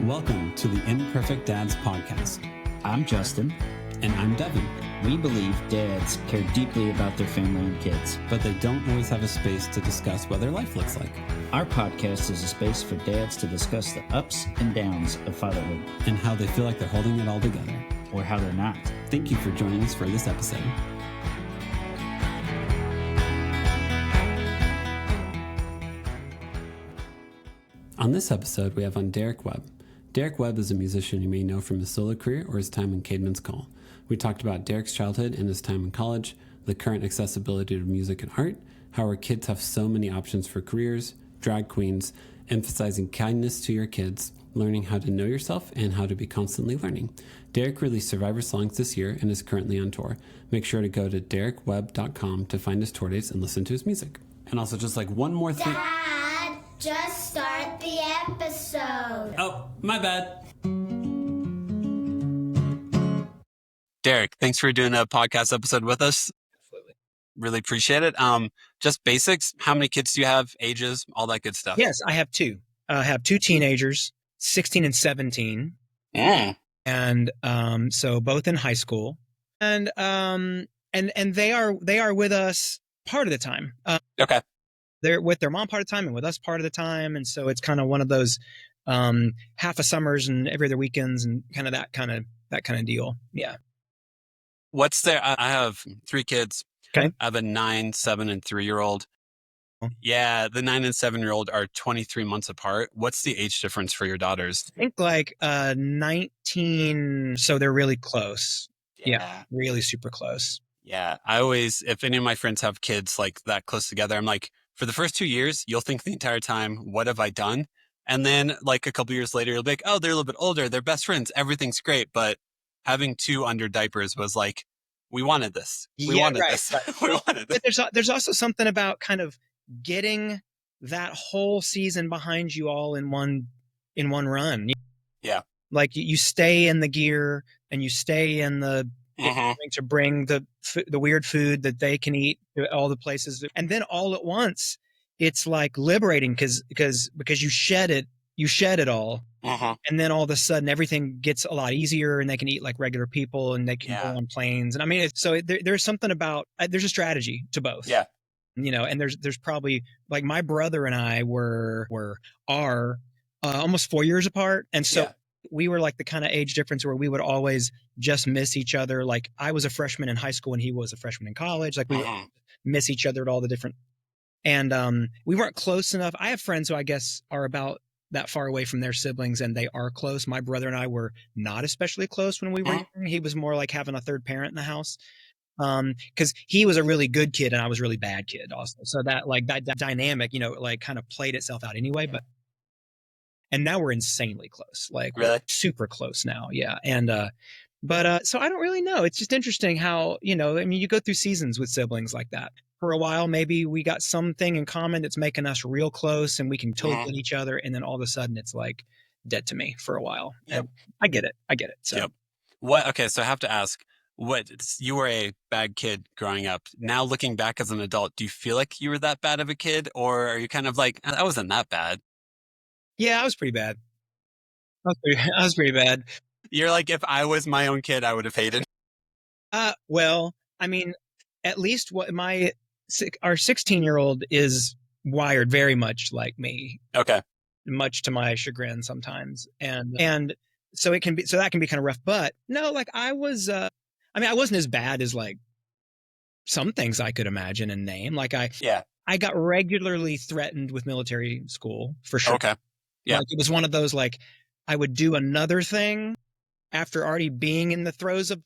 Welcome to the Imperfect Dads podcast. I'm Justin. And I'm Devin. We believe dads care deeply about their family and kids, but they don't always have a space to discuss what their life looks like. Our podcast is a space for dads to discuss the ups and downs of fatherhood. And how they feel like they're holding it all together. Or how they're not. Thank you for joining us for this episode. On this episode, we have on Derek Webb. Derek Webb is a musician you may know from his solo career or his time in Caedmon's Call. We talked about Derek's childhood and his time in college, the current accessibility to music and art, how our kids have so many options for careers, drag queens, emphasizing kindness to your kids, learning how to know yourself, and how to be constantly learning. Derek released Survivor songs this year and is currently on tour. Make sure to go to derekwebb.com to find his tour dates and listen to his music. And also just like one more thing. Dad, just start the episode. Oh, my bad. Derek, thanks for doing a podcast episode with us. Absolutely. Really appreciate it. Just basics. How many kids do you have? Ages? All that good stuff. Yes, I have two. I have two teenagers, 16 and 17. Yeah. And so both in high school. And they are with us part of the time. Okay. They're with their mom part of the time and with us part of the time. And so it's kind of one of those half of summers and every other weekends and kind of that kind of deal. Yeah. What's there? I have three kids. Okay. I have a 9, 7, and 3-year-old. Oh. Yeah, the 9 and 7-year-old are 23 months apart. What's the age difference for your daughters? I think like 19. So they're really close. Yeah. Really super close. Yeah. I always, if any of my friends have kids like that close together, I'm like, for the first 2 years, you'll think the entire time, what have I done? And then like a couple years later, you'll be like, oh, they're a little bit older. They're best friends. Everything's great. But having two under diapers was like, we wanted this. We wanted this. Right. We wanted this. But there's also something about kind of getting that whole season behind you all in one run. Yeah. Like you stay in the gear and you stay in the to bring the weird food that they can eat to all the places, and then all at once it's like liberating because you shed it all. And then all of a sudden everything gets a lot easier and they can eat like regular people and they can go on planes. And I mean, there's something about, there's a strategy to both. Yeah. You know, and there's probably like my brother and I are almost 4 years apart. And so we were like the kind of age difference where we would always just miss each other. Like I was a freshman in high school and he was a freshman in college. Like we would miss each other at all the different, and we weren't close enough. I have friends who I guess are about that far away from their siblings and they are close. My brother and I were not especially close when we were young. He was more like having a third parent in the house. Cause he was a really good kid and I was a really bad kid also. So that like that dynamic, you know, like kind of played itself out anyway, and now we're insanely close, like really? We're super close now. Yeah. And, so I don't really know. It's just interesting how, you know, I mean, you go through seasons with siblings like that. For a while, maybe we got something in common that's making us real close and we can totally get each other. And then all of a sudden it's like dead to me for a while. Yep. I get it. So Okay. So I have to ask, you were a bad kid growing up. Now looking back as an adult, do you feel like you were that bad of a kid or are you kind of like, I wasn't that bad? Yeah, I was pretty bad. I was pretty bad. You're like, if I was my own kid, I would have hated. Well, I mean, at least our 16-year-old is wired very much like me. Okay. Much to my chagrin sometimes. And so that can be kind of rough, but no, like I wasn't as bad as like some things I could imagine and name. Like I got regularly threatened with military school for sure. Okay. Yeah. Like it was one of those, like I would do another thing after already being in the throes of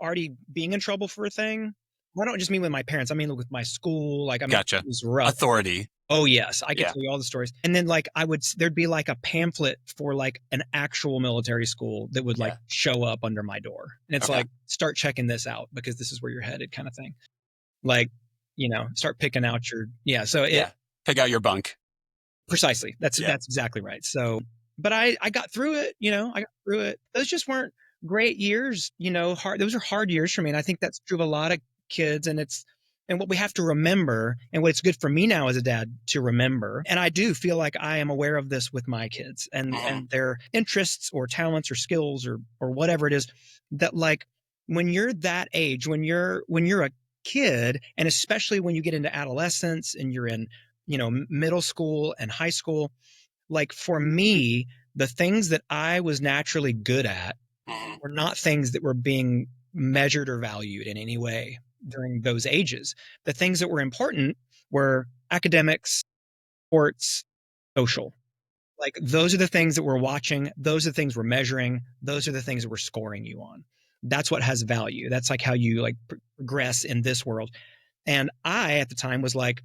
already being in trouble for a thing. I don't just mean with my parents. I mean with my school. Like gotcha. It was rough. Authority. Oh yes, I can tell you all the stories. And then like there'd be like a pamphlet for like an actual military school that would like show up under my door, and it's like start checking this out because this is where you're headed, kind of thing. Like, you know, start picking out pick out your bunk. Precisely. That's exactly right. So, but I got through it. You know, I got through it. Those just weren't great years. You know, those are hard years for me, and I think that's true of a lot of kids. And it's And what we have to remember, and what it's good for me now as a dad to remember, and I do feel like I am aware of this with my kids and their interests or talents or skills or whatever it is, that like when you're that age, when you're a kid, and especially when you get into adolescence and you're in, middle school and high school, like for me, the things that I was naturally good at were not things that were being measured or valued in any way during those ages. The things that were important were academics, sports, social. Like those are the things that we're watching. Those are the things we're measuring. Those are the things that we're scoring you on. That's what has value. That's like how you like progress in this world. And I, at the time, was like,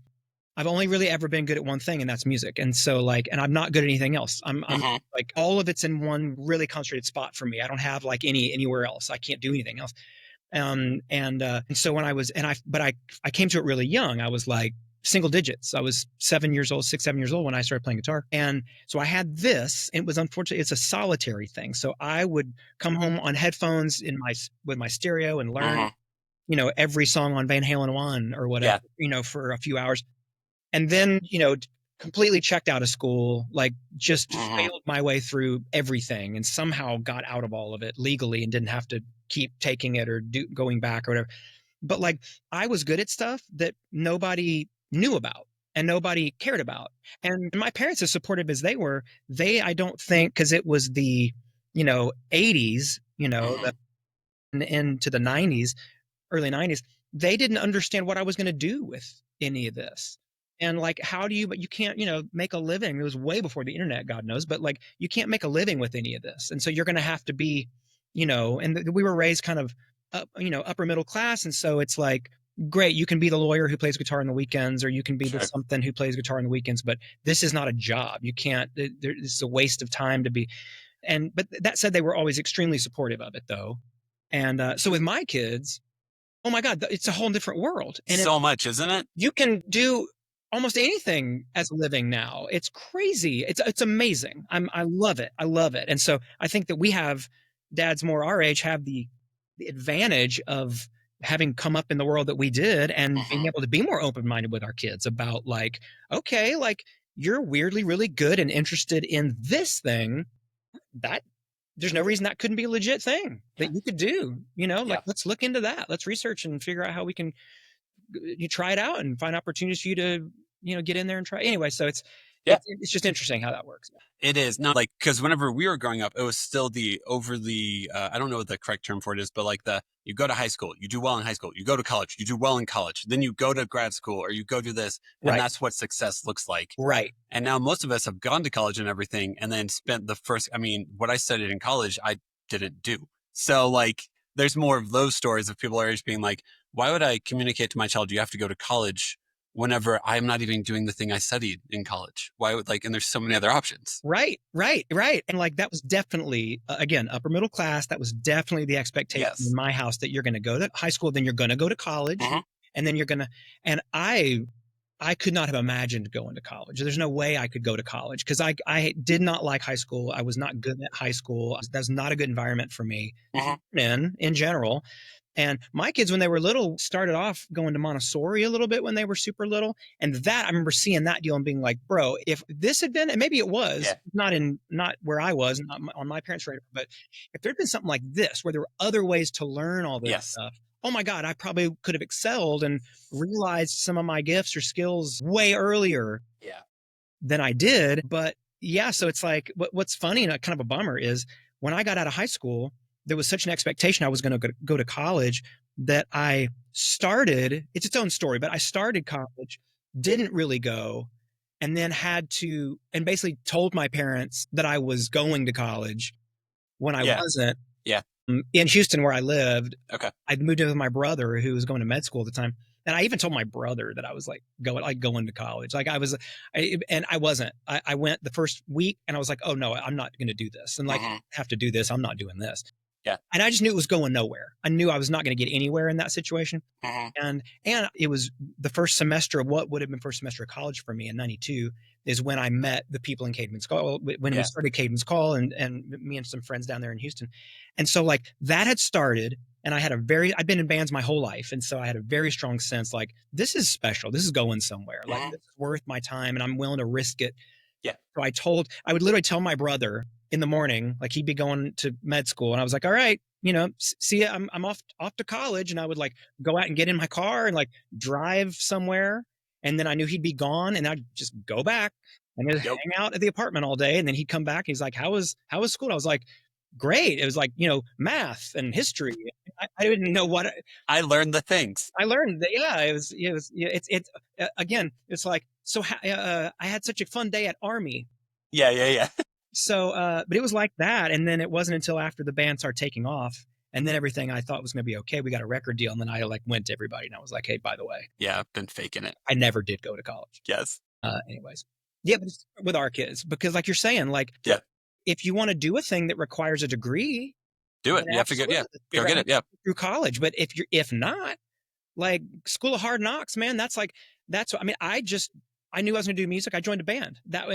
I've only really ever been good at one thing, and that's music. And so like, and I'm not good at anything else. I'm like, all of it's in one really concentrated spot for me. I don't have like anywhere else. I can't do anything else. And so when I came to it really young. I was like single digits. I was 7 years old, 7 years old when I started playing guitar. And so I had this, and it was unfortunately, it's a solitary thing. So I would come home on headphones with my stereo and learn, every song on Van Halen 1 or whatever, for a few hours. And then, completely checked out of school, like just failed my way through everything and somehow got out of all of it legally and didn't have to keep taking it or going back or whatever. But like, I was good at stuff that nobody knew about and nobody cared about. And my parents, as supportive as they were, I don't think, because it was the, 80s, into the 90s, early 90s, they didn't understand what I was going to do with any of this. And like, but you can't, make a living. It was way before the internet, God knows, but like, you can't make a living with any of this. And so you're going to have to be, and we were raised kind of, upper middle class. And so it's like, great, you can be the lawyer who plays guitar on the weekends, or you can be the something who plays guitar on the weekends, but this is not a job. You can't, it's a waste of time to be. But that said, they were always extremely supportive of it though. And so with my kids, oh my God, it's a whole different world. And so much, isn't it? You can do almost anything as a living now. It's crazy. It's amazing. I love it. I love it. And so I think that we have dads more our age have the advantage of having come up in the world that we did and being able to be more open-minded with our kids about like, okay, like you're weirdly really good and interested in this thing, that there's no reason that couldn't be a legit thing that you could do, like let's look into that. Let's research and figure out how we can try it out and find opportunities for you to, get in there and try. Anyway, so it's just interesting how that works. It is not like, because whenever we were growing up, it was still the overly, I don't know what the correct term for it is, but like you go to high school, you do well in high school, you go to college, you do well in college, then you go to grad school or you go do this, and that's what success looks like. Right. And now most of us have gone to college and everything and then spent what I studied in college, I didn't do. So like, there's more of those stories of people our age being like, why would I communicate to my child, you have to go to college whenever I'm not even doing the thing I studied in college? Why would and there's so many other options. Right. And like, that was definitely, again, upper middle class. That was definitely the expectation in my house, that you're going to go to high school, then you're going to go to college, and then and I could not have imagined going to college. There's no way I could go to college because I did not like high school. I was not good at high school. That's not a good environment for me in general. And my kids, when they were little, started off going to Montessori a little bit when they were super little. And that, I remember seeing that deal and being like, bro, if this had been, and maybe it was not where I was, not on my parents' radar, but if there'd been something like this, where there were other ways to learn all this stuff, oh my God, I probably could have excelled and realized some of my gifts or skills way earlier than I did. But so it's like, what's funny and kind of a bummer is when I got out of high school, there was such an expectation I was going to go to college that I started, it's its own story, but I started college, didn't really go, and then and basically told my parents that I was going to college when I wasn't. In Houston, where I lived. Okay. I'd moved in with my brother who was going to med school at the time. And I even told my brother that I was like going to college. Like and I wasn't. I went the first week and I was like, oh no, I'm not going to do this. And I have to do this. I'm not doing this. Yeah. And I just knew it was going nowhere. I knew I was not going to get anywhere in that situation. And it was the first semester of what would have been first semester of college for me in 92 is when I met the people in Caedmon's Call, when we started Caedmon's Call and me and some friends down there in Houston. And so like that had started And I've been in bands my whole life. And so I had a very strong sense like, this is special. This is going somewhere. Like, this is worth my time and I'm willing to risk it. Yeah. So I would literally tell my brother in the morning, like he'd be going to med school. And I was like, all right, see ya, I'm off to college. And I would like go out and get in my car and like drive somewhere. And then I knew he'd be gone and I'd just go back and just hang out at the apartment all day. And then he'd come back. And he's like, how was school? And I was like, great. It was like, math and history. I didn't know what I learned the things. I learned that. Yeah, it's again, it's like, so I had such a fun day at Army. Yeah. So, but it was like that. And then it wasn't until after the band started taking off and then everything I thought was going to be okay. We got a record deal. And then I like went to everybody and I was like, hey, by the way. Yeah, I've been faking it. I never did go to college. Yes. Anyways. Yeah, but it's with our kids, because like you're saying, like, yeah, if you want to do a thing that requires a degree, do it. You have to go. Yeah, go get it. Yeah, through college. But if not, like School of Hard Knocks, man, that's what I mean. I knew I was going to do music. I joined a band. That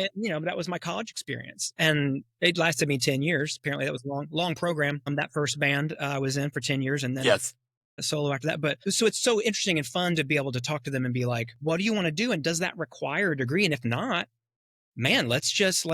was my college experience, and it lasted me 10 years. Apparently, that was a long program. That first band I was in for 10 years, and then a solo after that. But so it's so interesting and fun to be able to talk to them and be like, "What do you want to do? And does that require a degree? And if not, man, let's just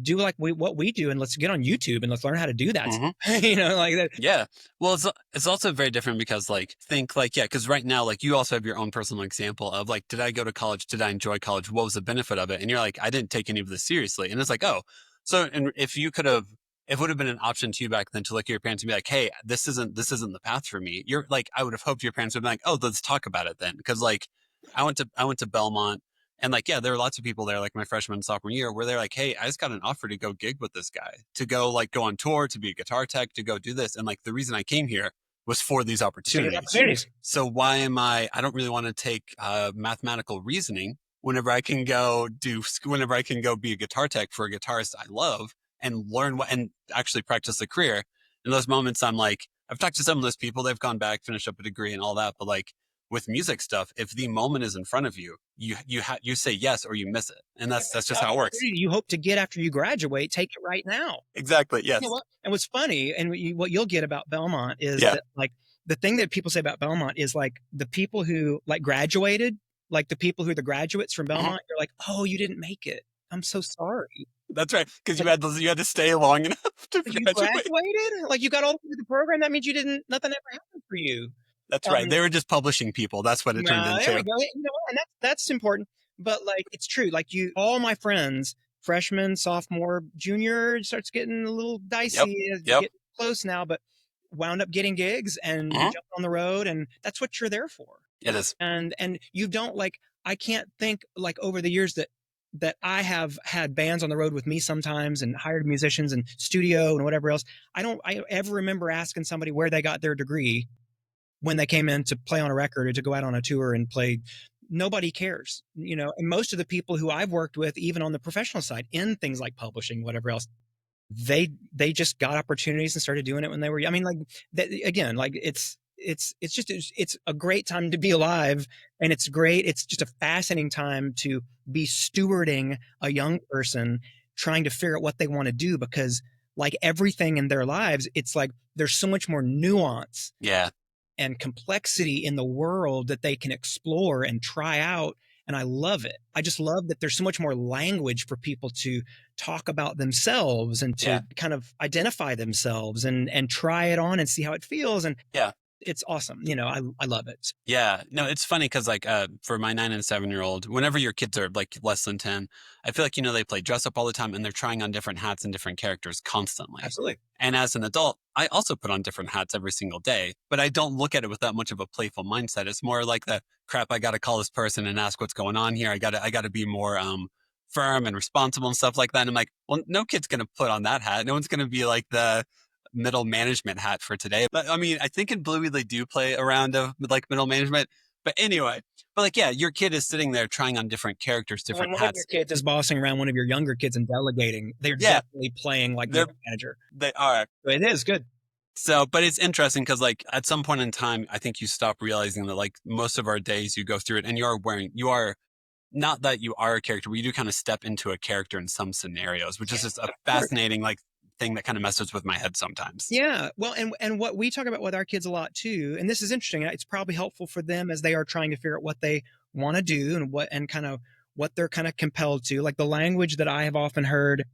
do like what we do, and let's get on YouTube and let's learn how to do that." Like that. Yeah. Well, it's also very different because because right now, like, you also have your own personal example of like, did I go to college? Did I enjoy college? What was the benefit of it? And you're like, I didn't take any of this seriously. And it's like, oh, so, and if it would have been an option to you back then to look at your parents and be like, hey, this isn't the path for me. You're like, I would have hoped your parents would be like, oh, let's talk about it then. Because like, I went to Belmont. And like, yeah, there were lots of people there, like my freshman and sophomore year, where they're like, hey, I just got an offer to go gig with this guy, to go on tour, to be a guitar tech, to go do this. And like, the reason I came here was for these opportunities. So why am I don't really want to take mathematical reasoning whenever I can go be a guitar tech for a guitarist I love and learn and actually practice a career. In those moments, I'm like, I've talked to some of those people, they've gone back, finished up a degree and all that. But like, with music stuff, if the moment is in front of you, you say yes or you miss it, and that's just how it works. You hope to get after you graduate, take it right now. Exactly. Yes. And what's funny, and what you'll get about Belmont is that like the thing that people say about Belmont is like the people who like graduated, like the people who are the graduates from Belmont, you're like, oh, you didn't make it. I'm so sorry. That's right, because you had to stay long enough to graduate. You graduated, like you got all through the program. That means nothing ever happened for you. That's right. They were just publishing people. That's what it turned into. There we go. And that's important. But like, it's true. Like all my friends, freshman, sophomore, junior, it starts getting a little dicey. Get close now, but wound up getting gigs and jumped on the road, and that's what you're there for. It is. And you don't like. I can't think like over the years that I have had bands on the road with me sometimes and hired musicians and studio and whatever else. I ever remember asking somebody where they got their degree when they came in to play on a record or to go out on a tour and play. Nobody cares, and most of the people who I've worked with, even on the professional side in things like publishing, whatever else, they just got opportunities and started doing it when they were, I mean, like that, again, like it's a great time to be alive, and it's great. It's just a fascinating time to be stewarding a young person trying to figure out what they want to do, because like everything in their lives, it's like, there's so much more nuance. Yeah. And complexity in the world that they can explore and try out. And I love it. I just love that there's so much more language for people to talk about themselves and to kind of identify themselves and try it on and see how it feels. And it's awesome. I love it. Yeah. No, it's funny because like for my 9 and 7-year-old, whenever your kids are like less than 10, I feel like, they play dress up all the time and they're trying on different hats and different characters constantly. Absolutely. And as an adult, I also put on different hats every single day, but I don't look at it with that much of a playful mindset. It's more like the crap, I got to call this person and ask what's going on here. I got to be more firm and responsible and stuff like that. And I'm like, well, no kid's going to put on that hat. No one's going to be like the middle management hat for today. But I mean, I think in Bluey they do play around like middle management. But anyway, like, yeah, your kid is sitting there trying on different characters, different hats. One of your kids is bossing around one of your younger kids and delegating. They're definitely playing like their manager. They are. It is good. So, but it's interesting because like at some point in time, I think you stop realizing that like most of our days you go through it and you are not that you are a character, but you do kind of step into a character in some scenarios, which is just a fascinating like thing that kind of messes with my head sometimes. Yeah. Well, and what we talk about with our kids a lot too, and this is interesting. It's probably helpful for them as they are trying to figure out what they want to do and kind of what they're kind of compelled to. Like the language that I have often heard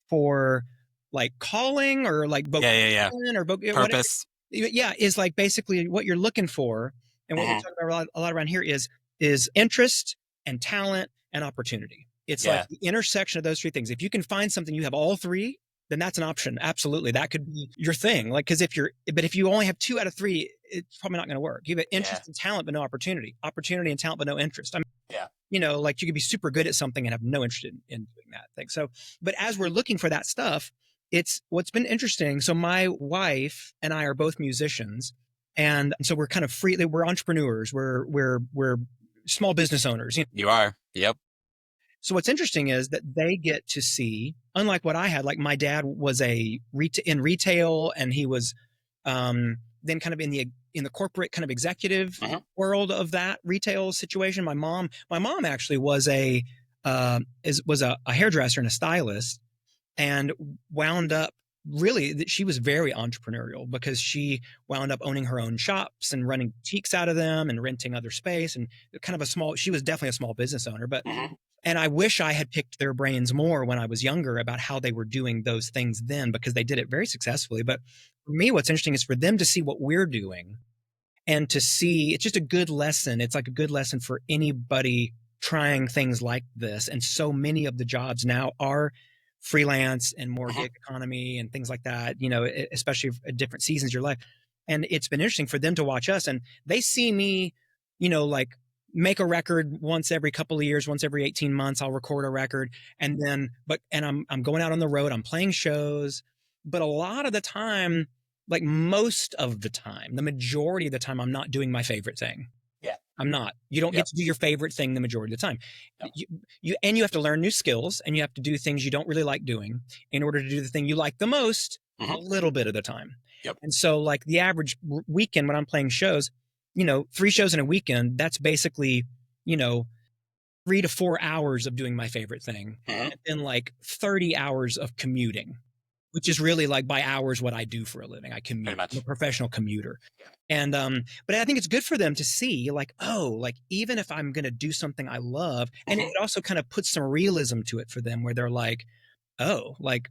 for like calling or like vocation or whatever. Purpose. Yeah, is like basically what you're looking for, and what we're talking about a lot around here is interest and talent and opportunity. It's like the intersection of those three things. If you can find something you have all three, then that's an option. Absolutely, that could be your thing. Like because if you only have 2 out of 3, it's probably not going to work. You have interest and talent but no opportunity, opportunity and talent but no interest. I mean, like you could be super good at something and have no interest in doing that thing. So, but as we're looking for that stuff, it's what's been interesting. So my wife and I are both musicians, and so we're kind of free. We're entrepreneurs. We're small business owners. You are. Yep. So what's interesting is that they get to see, unlike what I had. Like my dad was in retail, and he was then kind of in the corporate kind of executive world of that retail situation. My mom actually was a hairdresser and a stylist, and wound up she was very entrepreneurial because she wound up owning her own shops and running boutiques out of them and renting other space, and kind of she was definitely a small business owner. But and I wish I had picked their brains more when I was younger about how they were doing those things then, because they did it very successfully. But for me, what's interesting is for them to see what we're doing, and to see it's just a good lesson. It's like a good lesson for anybody trying things like this. And so many of the jobs now are freelance and more gig economy and things like that, especially at different seasons of your life. And it's been interesting for them to watch us, and they see me, like make a record once every couple of years, once every 18 months, I'll record a record. And then, I'm going out on the road, I'm playing shows, but a lot of the time, like most of the time, the majority of the time, I'm not doing my favorite thing. Yeah. I'm not. You don't get to do your favorite thing the majority of the time. You have to learn new skills, and you have to do things you don't really like doing in order to do the thing you like the most a little bit of the time. Yep. And so like the average weekend when I'm playing shows, 3 shows in a weekend, that's basically, 3 to 4 hours of doing my favorite thing, and then like 30 hours of commuting, which is really like by hours what I do for a living. I commute. I'm a professional commuter. And but I think it's good for them to see like, oh, like even if I'm going to do something I love, and it also kind of puts some realism to it for them, where they're like, oh, like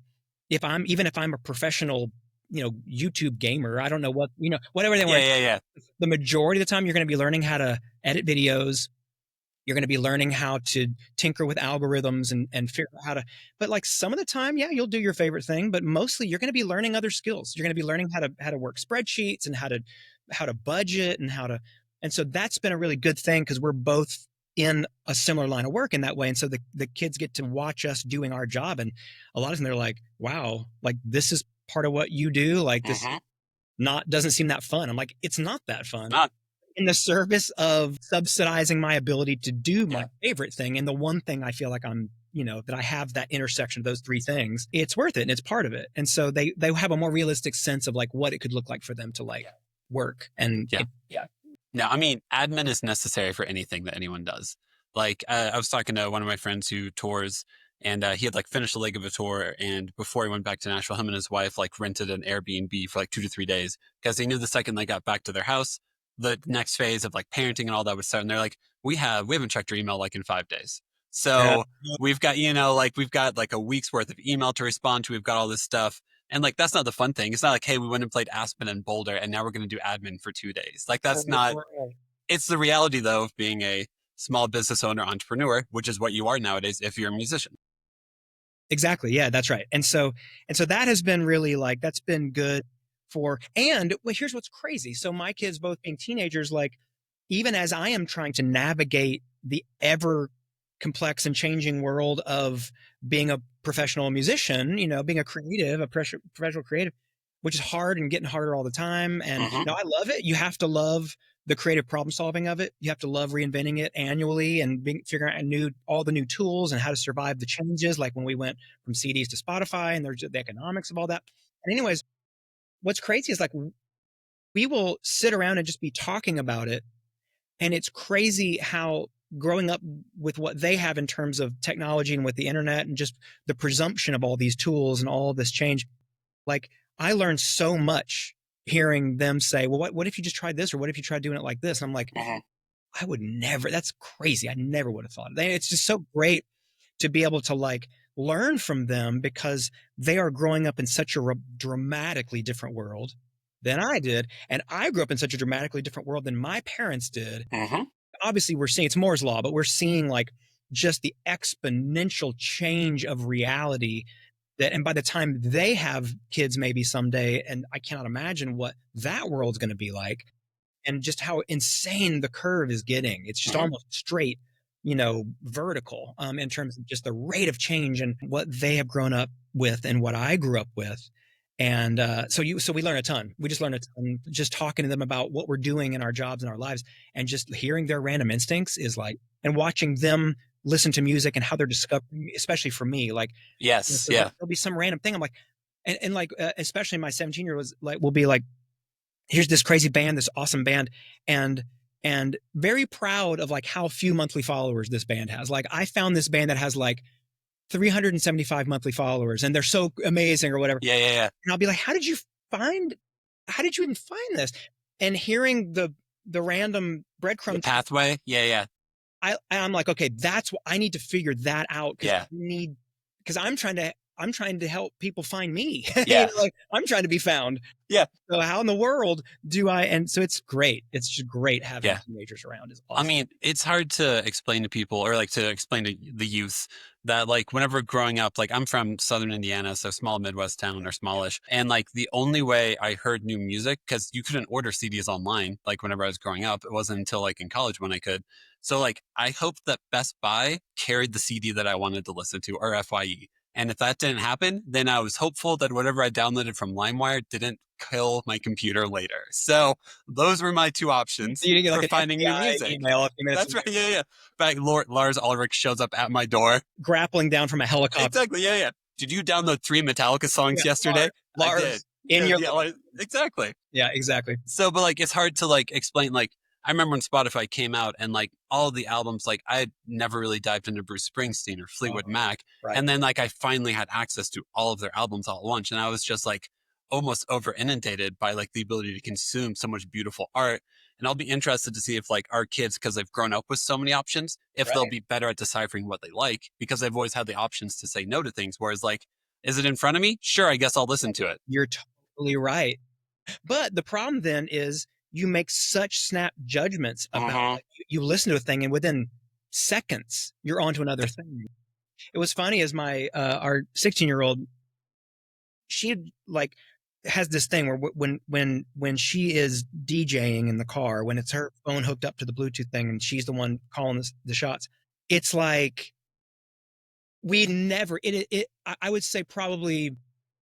if I'm a professional, YouTube gamer, I don't know what, whatever they want. Yeah. The majority of the time you're going to be learning how to edit videos. You're going to be learning how to tinker with algorithms and figure out how to, but like some of the time, you'll do your favorite thing, but mostly you're going to be learning other skills. You're going to be learning how to work spreadsheets and how to budget and so that's been a really good thing, because we're both in a similar line of work in that way. And so the kids get to watch us doing our job. And a lot of them, they're like, wow, like this is part of what you do. Like this doesn't seem that fun. I'm like, it's not that fun. Not in the service of subsidizing my ability to do my favorite thing. And the one thing I feel like I'm, that I have that intersection of those 3 things, it's worth it. And it's part of it. And so they have a more realistic sense of like what it could look like for them to like work. And No, I mean, admin is necessary for anything that anyone does. Like I was talking to one of my friends who tours, and he had like finished a leg of a tour, and before he went back to Nashville, him and his wife like rented an Airbnb for like 2 to 3 days, because they knew the second they got back to their house, the next phase of like parenting and all that would start. And they're like, we haven't checked your email like in 5 days. So we've got, we've got like a week's worth of email to respond to. We've got all this stuff. And like, that's not the fun thing. It's not like, hey, we went and played Aspen and Boulder, and now we're going to do admin for 2 days. Like that's not, it's the reality though of being a small business owner, entrepreneur, which is what you are nowadays if you're a musician. Exactly. Yeah, that's right. And so that has been really like, that's been good and here's what's crazy. So my kids both being teenagers, like even as I am trying to navigate the ever complex and changing world of being a professional musician, being a creative, a professional creative, which is hard and getting harder all the time. And I love it. You have to love the creative problem solving of it. You have to love reinventing it annually and figuring out all the new tools and how to survive the changes. Like when we went from CDs to Spotify, and there's the economics of all that. And anyways, what's crazy is like, we will sit around and just be talking about it. And it's crazy how growing up with what they have in terms of technology and with the internet and just the presumption of all these tools and all this change, Like, I learned so much hearing them say, well, what if you just tried this? Or what if you tried doing it like this? And I'm like, I would never, that's crazy. I never would have thought of that. It's just so great to be able to like learn from them because they are growing up in such a dramatically different world than I did. And I grew up in such a dramatically different world than my parents did. Obviously, we're seeing, it's Moore's Law, but we're seeing like just the exponential change of reality that, and by the time they have kids maybe someday, and I cannot imagine what that world's going to be like, and just how insane the curve is getting. It's just almost straight, vertical, in terms of just the rate of change and what they have grown up with and what I grew up with. And so we learn a ton. We just learn a ton just talking to them about what we're doing in our jobs and our lives, and just hearing their random instincts is like, and watching them listen to music and how they're discovering, especially for me, like, there'll be some random thing. I'm like, and like, especially my 17-year-old will be like, here's this crazy band, this awesome band, and very proud of like how few monthly followers this band has. Like, I found this band that has like 375 monthly followers and they're so amazing or whatever. Yeah. And I'll be like, how did you even find this? And hearing the random breadcrumb pathway. Yeah. I'm like, okay, that's what I need to figure that out. Because I'm trying to help people find me. Yeah. Like, I'm trying to be found. Yeah. So how in the world do I? And so it's great. It's just great having teenagers around. Is awesome. I mean, it's hard to explain to people, or like to explain to the youth, that like whenever growing up, like I'm from Southern Indiana, so small Midwest town or smallish. And like the only way I heard new music, because you couldn't order CDs online, like whenever I was growing up, it wasn't until like in college when I could. So like I hoped that Best Buy carried the CD that I wanted to listen to, or FYE. And if that didn't happen, then I was hopeful that whatever I downloaded from LimeWire didn't kill my computer later. So those were my two options for finding new music. That's right. Yeah. Back, Lars Ulrich shows up at my door, grappling down from a helicopter. Exactly. Yeah. Did you download 3 Metallica songs yesterday? Lars, I did. Exactly. Yeah, exactly. So, but like, it's hard to like explain. Like, I remember when Spotify came out and like all the albums, like I had never really dived into Bruce Springsteen or Fleetwood Mac. Right. And then like I finally had access to all of their albums all at once. And I was just like almost over inundated by like the ability to consume so much beautiful art. And I'll be interested to see if like our kids, because they've grown up with so many options, if they'll be better at deciphering what they like, because they've always had the options to say no to things. Whereas like, is it in front of me? Sure, I guess I'll listen to it. You're totally right. But the problem then is, you make such snap judgments about like, you listen to a thing and within seconds you're on to another thing. It was funny as my our 16-year-old, she like has this thing where when she is DJing in the car, when it's her phone hooked up to the Bluetooth thing and she's the one calling the shots, it's like we never I would say probably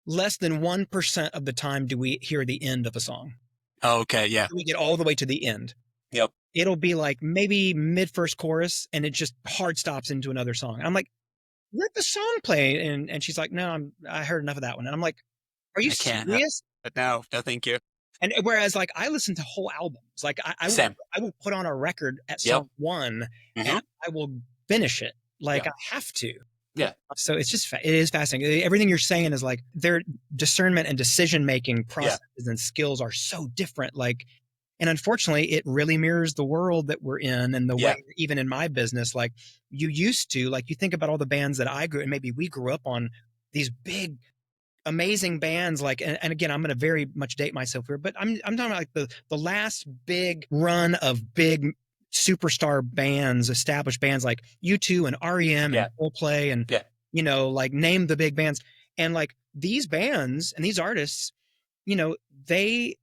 less than 1% of the time do we hear the end of a song. Oh, okay, yeah. We get all the way to the end. Yep. It'll be like maybe mid-first chorus, and it just hard stops into another song. I'm like, let the song play. And she's like, no, I heard enough of that one. And I'm like, are you serious? But no, thank you. And whereas like I listen to whole albums. Like I will put on a record at song 1 and I will finish it. Like I have to. Yeah. So it's just, it is fascinating. Everything you're saying is like their discernment and decision-making processes and skills are so different. Like, and unfortunately it really mirrors the world that we're in and the way, even in my business, like you used to, like you think about all the bands that I grew, and maybe we grew up on these big, amazing bands. Like, and again, I'm going to very much date myself here, but I'm talking about like the last big run of big superstar bands, established bands like U2 and REM and Coldplay and, like name the big bands. And like these bands and these artists, they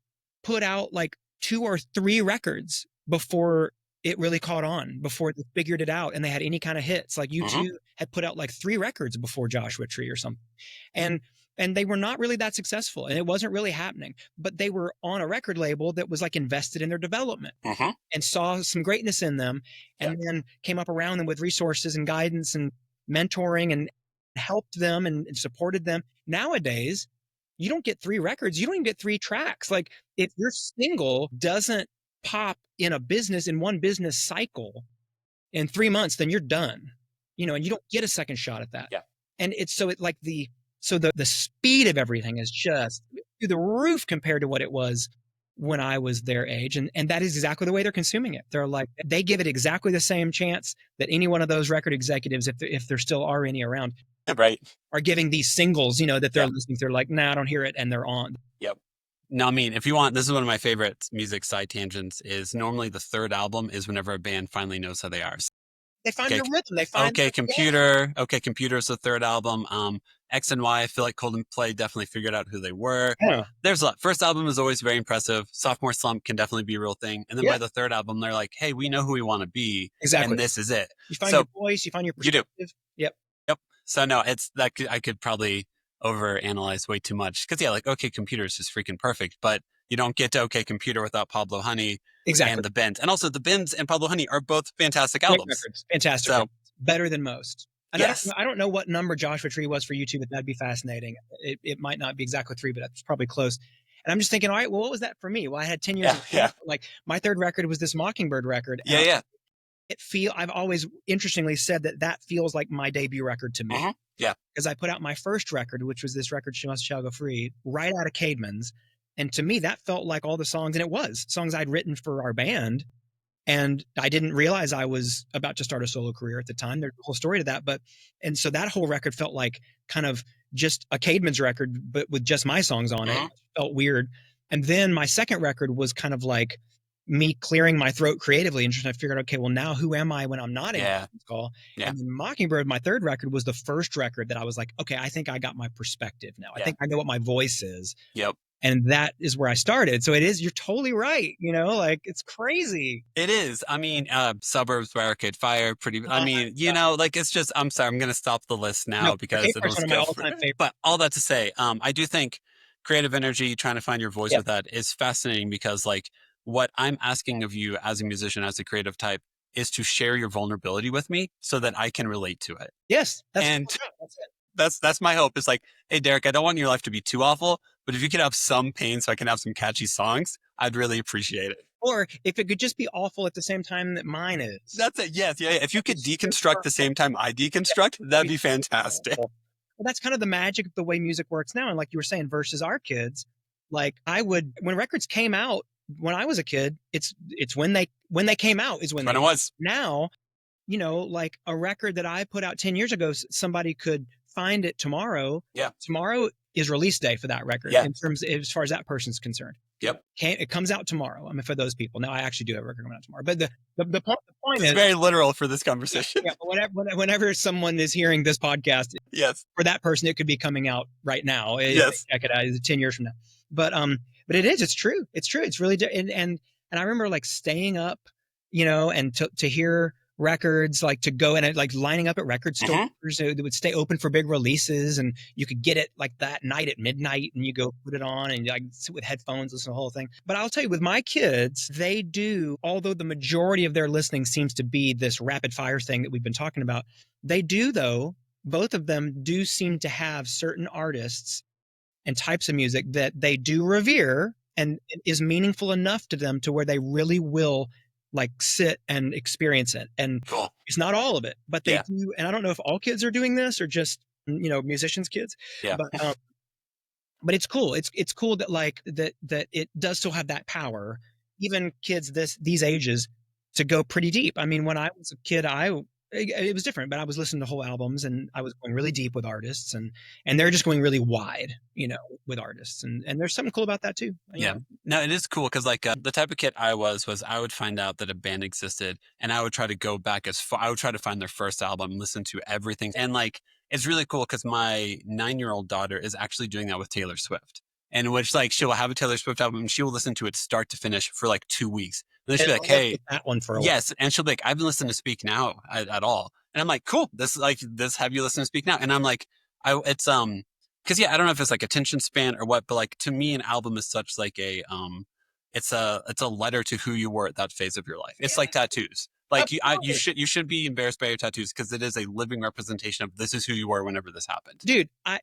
put out like 2 or 3 records before it really caught on, before they figured it out and they had any kind of hits. Like U2 had put out like 3 records before Joshua Tree or something. And they were not really that successful and it wasn't really happening, but they were on a record label that was like invested in their development and saw some greatness in them and then came up around them with resources and guidance and mentoring and helped them and supported them. Nowadays, you don't get 3 records. You don't even get 3 tracks. Like if your single doesn't pop in one business cycle in 3 months, then you're done, and you don't get a second shot at that. Yeah. And it's so like the So the speed of everything is just through the roof compared to what it was when I was their age. And that is exactly the way they're consuming it. They're like, they give it exactly the same chance that any one of those record executives, if there still are any around, right, are giving these singles, that they're Yeah. listening to. They're like, nah, I don't hear it. And they're on. Yep. No, I mean, if you want, this is one of my favorite music side tangents is normally the third album is whenever a band finally knows how they are. They find Okay, their rhythm. They find Okay Computer. Okay Computer is the third album. X and Y, I feel like Coldplay definitely figured out who they were. Yeah. There's a lot. First album is always very impressive. Sophomore slump can definitely be a real thing. And then Yeah. by the third album, they're like, hey, we know who we want to be. Exactly. And this is it. You find your voice, you find your perspective. You do. Yep. So no, it's that I could probably overanalyze way too much. Because yeah, like OK Computer is just freaking perfect. But you don't get to OK Computer without Pablo Honey Exactly. and the Bends. And also the Bends and Pablo Honey are both fantastic Great albums. records. Fantastic. So, better than most. And yes. I don't know what number Joshua Tree was for YouTube, but that'd be fascinating. It might not be exactly 3, but that's probably close. And I'm just thinking, all right, well, what was that for me? Well, I had 10 years. Like my third record was this Mockingbird record. Yeah. I've always interestingly said that feels like my debut record to me. Mm-hmm. Yeah. Because I put out my first record, which was this record, She Must Shall Go Free, right out of Caedmon's. And to me, that felt like all the songs, and it was songs I'd written for our band. And I didn't realize I was about to start a solo career at the time. There's a whole story to that. And so that whole record felt like kind of just a Caedmon's record, but with just my songs on it. It felt weird. And then my second record was kind of like me clearing my throat creatively and just I figured, okay, well now who am I when I'm not in this call? Yeah. And then Mockingbird, my third record, was the first record that I was like, okay, I think I got my perspective now. I think I know what my voice is. Yep. And that is where I started. So you're totally right. Like it's crazy. It is. I mean, Suburbs by Arcade Fire, like it's just, I'm sorry, I'm going to stop the list now because it's one of my all-time favorites. But all that to say, I do think creative energy, trying to find your voice with that is fascinating because like what I'm asking of you as a musician, as a creative type, is to share your vulnerability with me so that I can relate to it. Yes. That's it. That's my hope. It's like, hey, Derek, I don't want your life to be too awful, but if you could have some pain so I can have some catchy songs, I'd really appreciate it. Or if it could just be awful at the same time that mine is. That's it. Yes. Yeah. If you could deconstruct the same time I deconstruct, that'd be fantastic. Well, that's kind of the magic of the way music works now. And like you were saying, versus our kids, like when records came out when I was a kid, it's when they came out is when it was. Now, like a record that I put out 10 years ago, somebody could find it tomorrow. Yeah. Tomorrow is release day for that record as far as that person's concerned. Yep. It comes out tomorrow. I mean, for those people. Now I actually do have a record coming out tomorrow. But the point is very literal for this conversation. Yeah, whenever someone is hearing this podcast, yes, for that person, it could be coming out right now. Yes. Check it out. It's 10 years from now. But it is. It's true. It's true. It's really and I remember like staying up, and to hear records, like to go and like lining up at record stores that would stay open for big releases, and you could get it like that night at midnight, and you go put it on and like sit with headphones, listen to the whole thing. But I'll tell you, with my kids, they do. Although the majority of their listening seems to be this rapid fire thing that we've been talking about, they do though. Both of them do seem to have certain artists and types of music that they do revere and is meaningful enough to them to where they really will like sit and experience it. And it's not all of it, but they do. And I don't know if all kids are doing this or just, musicians' kids, but it's cool. It's cool that like that it does still have that power, even kids these ages, to go pretty deep. I mean, when I was a kid, it was different, but I was listening to whole albums and I was going really deep with artists and they're just going really wide, with artists. And there's something cool about that too. Yeah. No, it is cool. Cause like the type of kid I was I would find out that a band existed and I would try to go back I would try to find their first album, listen to everything. And like, it's really cool because my 9-year-old daughter is actually doing that with Taylor Swift. In which like she'll have a Taylor Swift album and she will listen to it start to finish for like 2 weeks. And then she'll be like, hey, that one for a while. Yes. And she'll be like, I've been listening to Speak Now at all. And I'm like, cool. This have you listened to Speak Now? And I'm like, it's, cause I don't know if it's like attention span or what, but like to me, an album is such like it's a letter to who you were at that phase of your life. It's like tattoos. Like you should be embarrassed by your tattoos because it is a living representation of this is who you were whenever this happened. Dude, I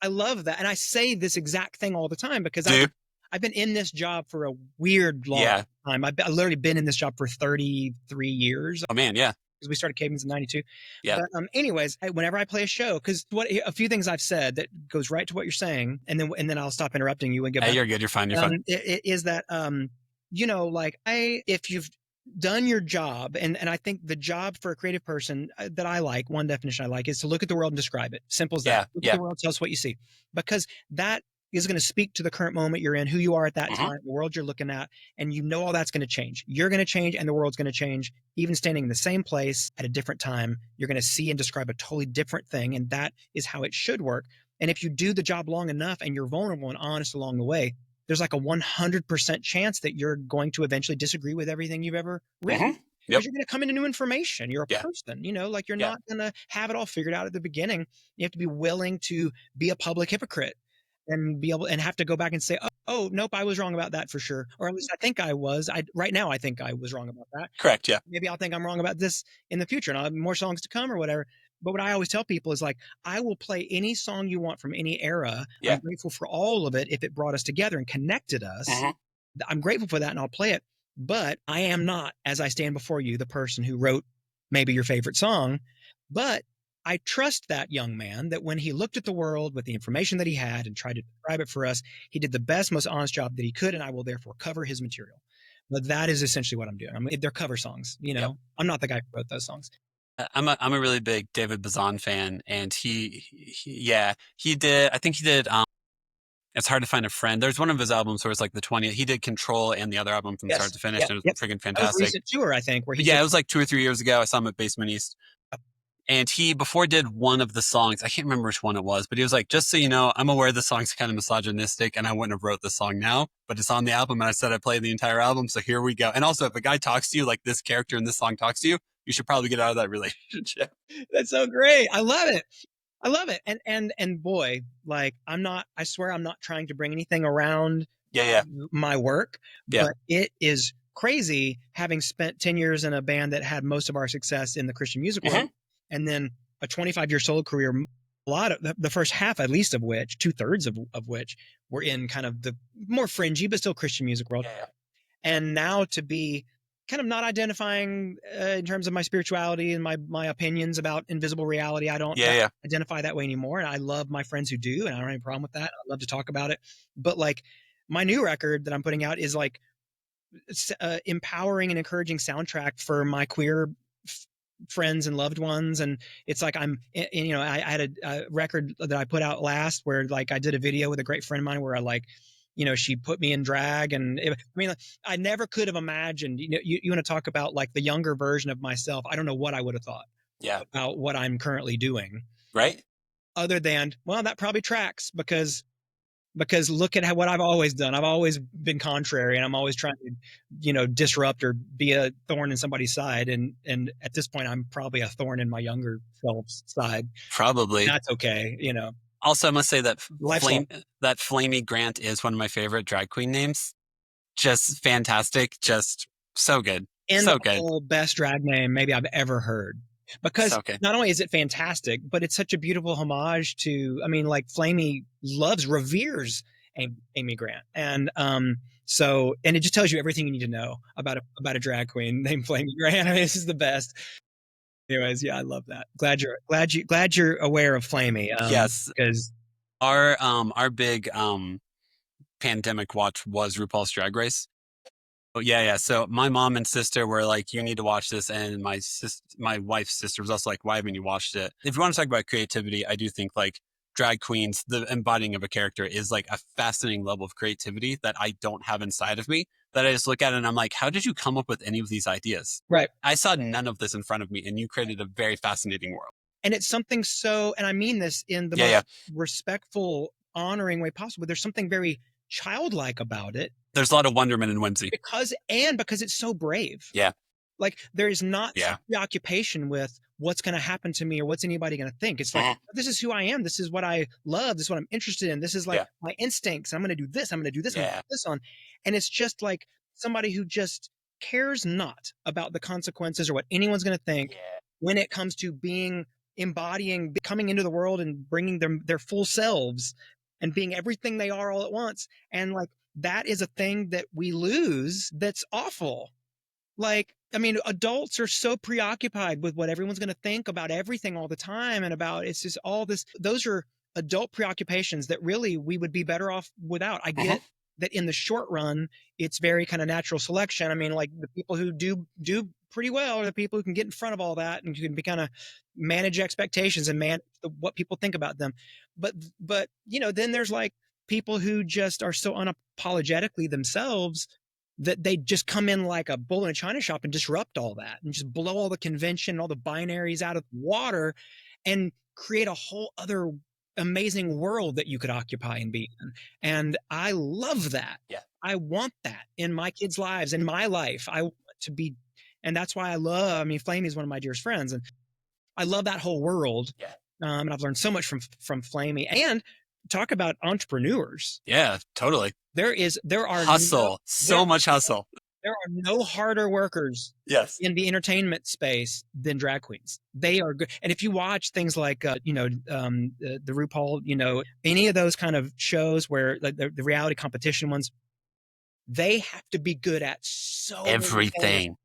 love that. And I say this exact thing all the time because I've been in this job for a weird long time. I've literally been in this job for 33 years. Oh man. Yeah. because we started Caedmon's in 92. Yeah. But anyways, whenever I play a show, because a few things I've said that goes right to what you're saying, and then I'll stop interrupting you and get back. You're good. You're fine. You're fine. It is that, like if you've done your job, and I think the job for a creative person that I like, one definition I like, is to look at the world and describe it. Simple as that. Look at the world, tell us what you see, because that is going to speak to the current moment you're in, who you are at that time, the world you're looking at, and all that's going to change. You're going to change, and the world's going to change. Even standing in the same place at a different time, you're going to see and describe a totally different thing, and that is how it should work. And if you do the job long enough and you're vulnerable and honest along the way, there's like a 100% chance that you're going to eventually disagree with everything you've ever written. Because you're going to come into new information. You're a person, like you're not going to have it all figured out at the beginning. You have to be willing to be a public hypocrite and be able and have to go back and say, oh, nope, I was wrong about that for sure. Or at least I think I was. Right now, I think I was wrong about that. Correct. Yeah. Maybe I'll think I'm wrong about this in the future, and I'll have more songs to come or whatever. But what I always tell people is like, I will play any song you want from any era. Yeah. I'm grateful for all of it if it brought us together and connected us. I'm grateful for that, and I'll play it. But I am not, as I stand before you, the person who wrote maybe your favorite song. But I trust that young man that when he looked at the world with the information that he had and tried to describe it for us, he did the best, most honest job that he could, and I will therefore cover his material. But that is essentially what I'm doing. They're cover songs, I'm not the guy who wrote those songs. I'm a really big David Bazan fan, and he did. I think he did. It's Hard to Find a Friend. There's one of his albums where it's like the 20th. He did Control and the other album from start to finish. And it was freaking fantastic. That was a recent tour, I think. Where it was like 2 or 3 years ago. I saw him at Basement East. And he, before did one of the songs, I can't remember which one it was, but he was like, just so you know, I'm aware the song's kind of misogynistic and I wouldn't have wrote the song now, but it's on the album. And I said I played the entire album. So here we go. And also, if a guy talks to you like this character in this song talks to you, you should probably get out of that relationship. That's so great. I love it. I love it. And boy, like I swear I'm not trying to bring anything around my work, but it is crazy having spent 10 years in a band that had most of our success in the Christian music world. And then a 25-year solo career, a lot of the first half, at least of which, 2/3 of which were in kind of the more fringy, but still Christian music world. And now to be kind of not identifying in terms of my spirituality and my opinions about invisible reality. I don't identify that way anymore. And I love my friends who do, and I don't have any problem with that. I love to talk about it. But like my new record that I'm putting out is like empowering and encouraging soundtrack for my queer friends and loved ones. And it's like I had a record that I put out last where like I did a video with a great friend of mine where I like, she put me in drag, and I never could have imagined, you want to talk about like the younger version of myself. I don't know what I would have thought about what I'm currently doing. Right. Other than, well, that probably tracks because look at what I've always done. I've always been contrary, and I'm always trying to, disrupt or be a thorn in somebody's side. And at this point, I'm probably a thorn in my younger self's side. Probably. That's okay. Also, I must say that Flamey Grant is one of my favorite drag queen names. Just fantastic. Just so good. And so the good. whole best drag name maybe I've ever heard. Because not only is it fantastic, but it's such a beautiful homage to, like Flamey reveres Amy Grant. And and it just tells you everything you need to know about a drag queen named Flamey Grant. This is the best. Anyways, I love that. Glad you're aware of Flamey. Yes, because our big pandemic watch was RuPaul's Drag Race. Oh, yeah. So my mom and sister were like, "You need to watch this," and my wife's sister was also like, "Why haven't you watched it?" If you want to talk about creativity, I do think like drag queens, the embodying of a character is like a fascinating level of creativity that I don't have inside of me. That I just look at it and I'm like, how did you come up with any of these ideas? Right. I saw none of this in front of me, and you created a very fascinating world. And it's something and I mean this in the most respectful, honoring way possible. There's something very childlike about it. There's a lot of wonderment and whimsy. Because it's so brave. Yeah. Like there is not preoccupation with what's going to happen to me or what's anybody going to think. It's like, this is who I am. This is what I love. This is what I'm interested in. This is like my instincts. I'm going to do this. I'm going to do this. I'm going to put this on. And it's just like somebody who just cares not about the consequences or what anyone's going to think when it comes to coming into the world and bringing their full selves and being everything they are all at once. And like, that is a thing that we lose. That's awful. Like I mean, adults are so preoccupied with what everyone's going to think about everything all the time, and about it's just all this. Those are adult preoccupations that really we would be better off without. I get that in the short run, it's very kind of natural selection. I mean, like the people who do pretty well are the people who can get in front of all that and can be kind of manage expectations and manage what people think about them. But then there's like people who just are so unapologetically themselves that they just come in like a bull in a china shop and disrupt all that and just blow all the convention, all the binaries out of the water and create a whole other amazing world that you could occupy and be in. And I love that. Yeah. I want that in my kids' lives, in my life. I want to be, and that's why Flamey is one of my dearest friends. And I love that whole world. Yeah. And I've learned so much from Flamey. And talk about entrepreneurs. Yeah, totally. There are hustle, much hustle. There are no harder workers in the entertainment space than drag queens. They are good. And if you watch things like, the RuPaul, any of those kind of shows where like the reality competition ones, they have to be good at so everything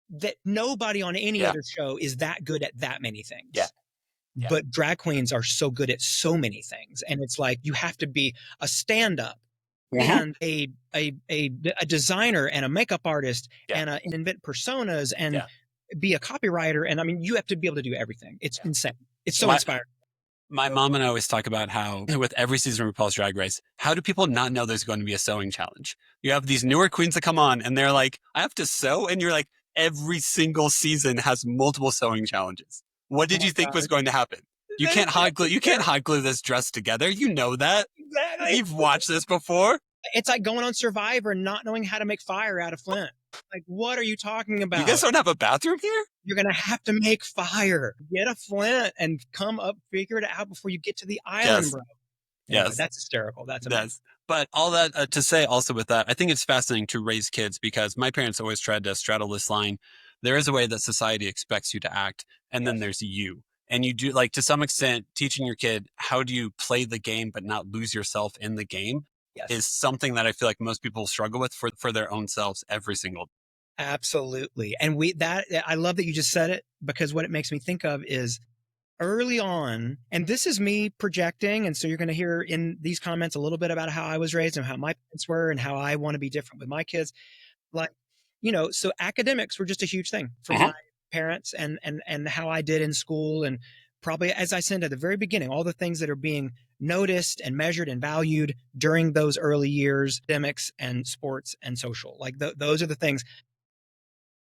that nobody on any other show is that good at that many things. Yeah. But drag queens are so good at so many things. And it's like, you have to be a stand-up and a designer and a makeup artist and invent personas and be a copywriter. And I mean, you have to be able to do everything. It's insane. It's so inspiring. My mom and I always talk about how with every season of RuPaul's Drag Race, how do people not know there's going to be a sewing challenge? You have these newer queens that come on and they're like, I have to sew. And you're like, every single season has multiple sewing challenges. What did you think was going to happen? You can't hot glue. You can't hot glue this dress together. You know that. Exactly. You've watched this before. It's like going on Survivor and not knowing how to make fire out of flint. Like, what are you talking about? You guys don't have a bathroom here? You're going to have to make fire. Get a flint and come up, figure it out before you get to the island, bro. Yes. That's hysterical. That's amazing. But all that to say also with that, I think it's fascinating to raise kids because my parents always tried to straddle this line. There is a way that society expects you to act, and then there's you. And you do, like, to some extent, teaching your kid how do you play the game but not lose yourself in the game is something that I feel like most people struggle with for their own selves every single day. Absolutely. And I love that you just said it, because what it makes me think of is early on, and this is me projecting, and so you're going to hear in these comments a little bit about how I was raised and how my parents were and how I want to be different with my kids. Like, so academics were just a huge thing for my parents and how I did in school. And probably, as I said at the very beginning, all the things that are being noticed and measured and valued during those early years, academics and sports and social, like those are the things.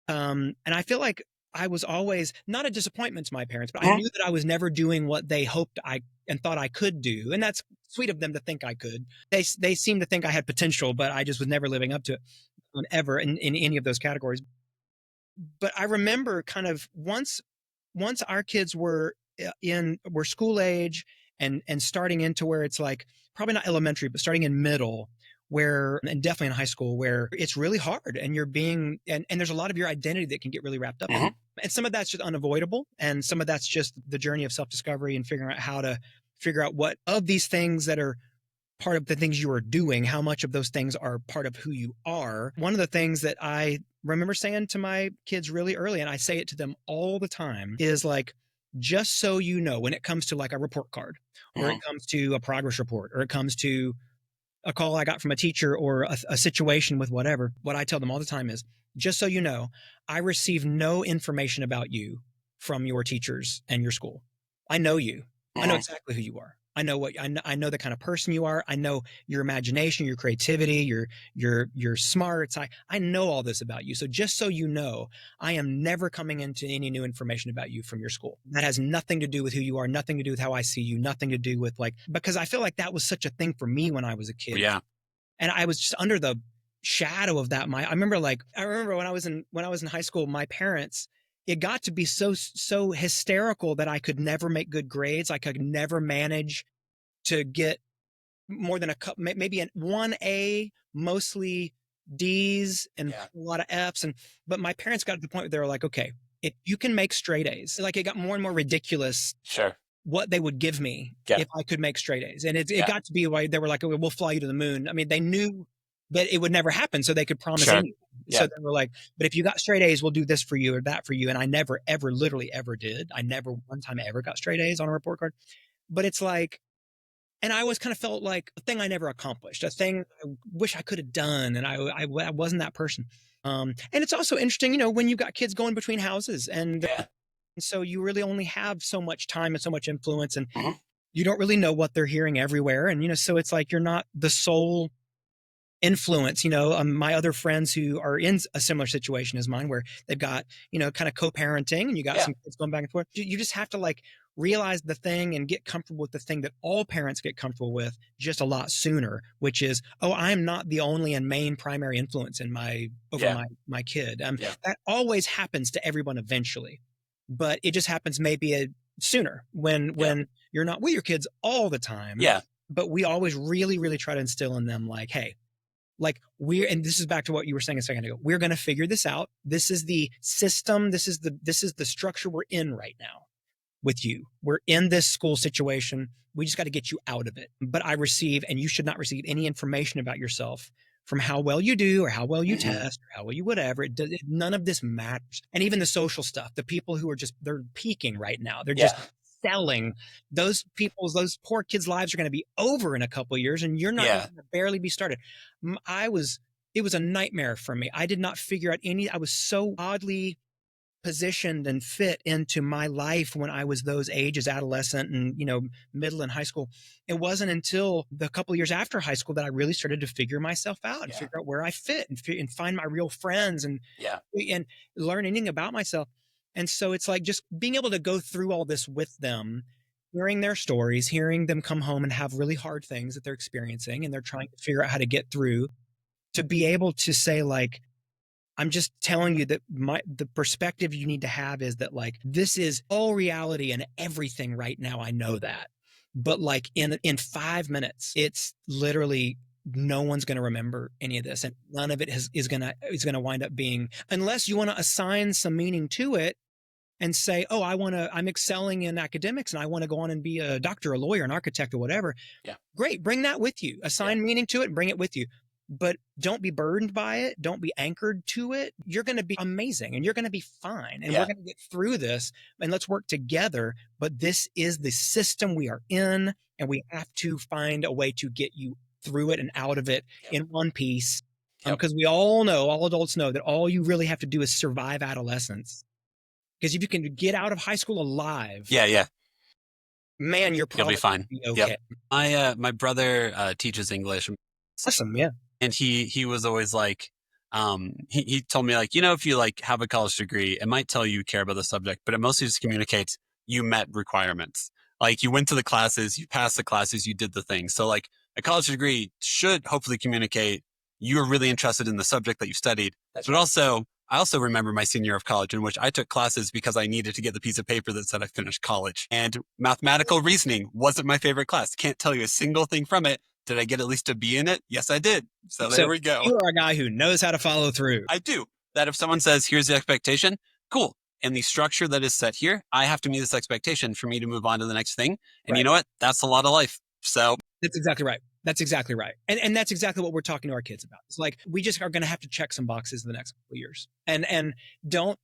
And I feel like I was always not a disappointment to my parents, but I knew that I was never doing what they hoped and thought I could do. And that's sweet of them to think I could. They seem to think I had potential, but I just was never living up to it ever in any of those categories. But I remember kind of once our kids were school age and starting into where it's like, probably not elementary, but starting in middle, and definitely in high school, where it's really hard and you're being, and there's a lot of your identity that can get really wrapped up in it. And some of that's just unavoidable. And some of that's just the journey of self-discovery and figuring out how to figure out what of these things that are part of the things you are doing, how much of those things are part of who you are. One of the things that I remember saying to my kids really early, and I say it to them all the time, is like, just so you know, when it comes to like a report card, or it comes to a progress report, or it comes to a call I got from a teacher, or a situation with whatever, what I tell them all the time is, just so you know, I receive no information about you from your teachers and your school. I know you. I know exactly who you are. I know I know the kind of person you are. I know your imagination, your creativity, your smarts. I know all this about you. So just so you know, I am never coming into any new information about you from your school. That has nothing to do with who you are, nothing to do with how I see you, nothing to do with because I feel like that was such a thing for me when I was a kid. Yeah. And I was just under the shadow of that. I remember when I was in high school, my parents, it got to be so hysterical that I could never make good grades. I could never manage to get more than maybe an 1A, mostly D's and a lot of F's. But my parents got to the point where they were like, okay, if you can make straight A's, like it got more and more ridiculous. Sure. What they would give me if I could make straight A's. And it got to be why they were like, okay, we'll fly you to the moon. I mean, they knew but it would never happen. So they could promise Sure. anything. Yeah. So they were like, but if you got straight A's, we'll do this for you or that for you. And I never, ever, literally ever did. I never one time ever got straight A's on a report card. But it's like, and I always kind of felt like a thing I never accomplished, a thing I wish I could have done. And I wasn't that person. And it's also interesting, when you've got kids going between houses and so you really only have so much time and so much influence, and you don't really know what they're hearing everywhere. And, so it's like, you're not the sole influence. My other friends who are in a similar situation as mine, where they've got, kind of co-parenting, and you got some kids going back and forth. You just have to like realize the thing and get comfortable with the thing that all parents get comfortable with just a lot sooner, which is, I'm not the only and main primary influence in my kid. That always happens to everyone eventually, but it just happens maybe sooner when you're not with your kids all the time. But we always really, really try to instill in them like, hey, like and this is back to what you were saying a second ago. We're going to figure this out. This is the system. This is the structure we're in right now with you. We're in this school situation. We just got to get you out of it. But I receive, and you should not receive any information about yourself from how well you do or how well you test or how well you whatever. None of this matters. And even the social stuff, the people who are they're peaking right now. They're just selling. Those poor kids' lives are going to be over in a couple of years, and you're not going to barely be started. It was a nightmare for me. I did not figure out I was so oddly positioned and fit into my life when I was those ages, adolescent and, middle and high school. It wasn't until the couple of years after high school that I really started to figure myself out and figure out where I fit and find my real friends and learn anything about myself. And so it's like just being able to go through all this with them, hearing their stories, hearing them come home and have really hard things that they're experiencing and they're trying to figure out how to get through, to be able to say like, I'm just telling you that the perspective you need to have is that like, this is all reality and everything right now. I know that, but like in 5 minutes, it's literally no one's going to remember any of this. And none of it is going to wind up being, unless you want to assign some meaning to it and say, I'm excelling in academics and I want to go on and be a doctor, a lawyer, an architect or whatever. Yeah. Great. Bring that with you. Assign meaning to it and bring it with you. But don't be burdened by it. Don't be anchored to it. You're going to be amazing and you're going to be fine. And we're going to get through this and let's work together. But this is the system we are in, and we have to find a way to get you through it and out of it in one piece. Because we all know, all adults know, that all you really have to do is survive adolescence. Because if you can get out of high school alive, man, you'll be fine. Be okay. My brother teaches English. Awesome, yeah. And he was always like, he told me like, if you like have a college degree, it might tell you care about the subject, but it mostly just communicates you met requirements. Like you went to the classes, you passed the classes, you did the thing. So like a college degree should hopefully communicate you were really interested in the subject that you studied. But also, I also remember my senior year of college in which I took classes because I needed to get the piece of paper that said I finished college. And mathematical reasoning wasn't my favorite class. Can't tell you a single thing from it. Did I get at least a B in it? Yes, I did. So there we go. You are a guy who knows how to follow through. I do. That if someone says, here's the expectation, cool. And the structure that is set here, I have to meet this expectation for me to move on to the next thing. And you know what? That's a lot of life. So that's exactly right. That's exactly right. And that's exactly what we're talking to our kids about. It's like, we just are going to have to check some boxes in the next couple of years. And don't,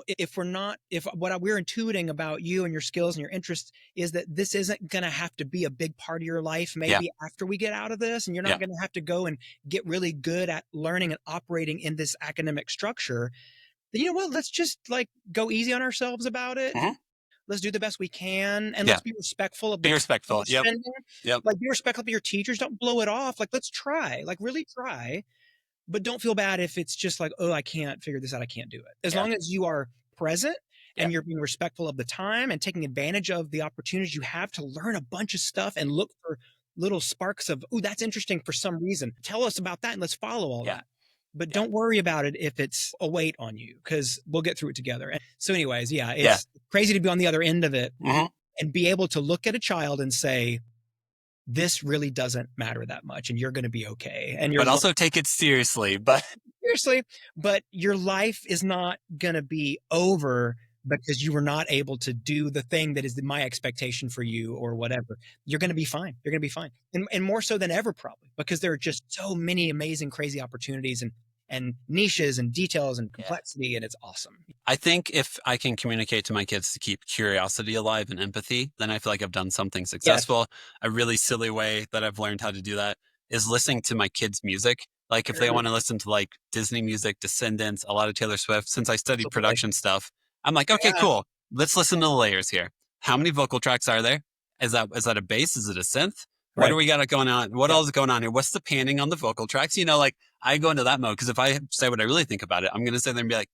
if what we're intuiting about you and your skills and your interests is that this isn't going to have to be a big part of your life, maybe after we get out of this, and you're not going to have to go and get really good at learning and operating in this academic structure, then you know what, let's just like go easy on ourselves about it. Let's do the best we can, and let's be respectful of be respectful. Yep. Like be respectful of your teachers. Don't blow it off. Like let's try. Like really try, but don't feel bad if it's just like, I can't figure this out. I can't do it. As long as you are present and you're being respectful of the time and taking advantage of the opportunities you have to learn a bunch of stuff and look for little sparks of, that's interesting for some reason. Tell us about that and let's follow all that. But don't worry about it if it's a weight on you, because we'll get through it together. So anyways, it's crazy to be on the other end of it and be able to look at a child and say, this really doesn't matter that much and you're going to be okay. But also take it seriously. But your life is not going to be over because you were not able to do the thing that is my expectation for you or whatever. You're going to be fine. You're going to be fine. And more so than ever, probably, because there are just so many amazing, crazy opportunities and niches and details and complexity, and it's awesome. I think if I can communicate to my kids to keep curiosity alive and empathy, then I feel like I've done something successful. A really silly way that I've learned how to do that is listening to my kids' music. Like if they want to listen to like Disney music, Descendants, a lot of Taylor Swift, since I studied production stuff, I'm like, okay, cool. Let's listen to the layers here. How many vocal tracks are there? Is that a bass? Is it a synth? What do we got going on? What else is going on here? What's the panning on the vocal tracks? Like I go into that mode because if I say what I really think about it, I'm going to sit there and be like,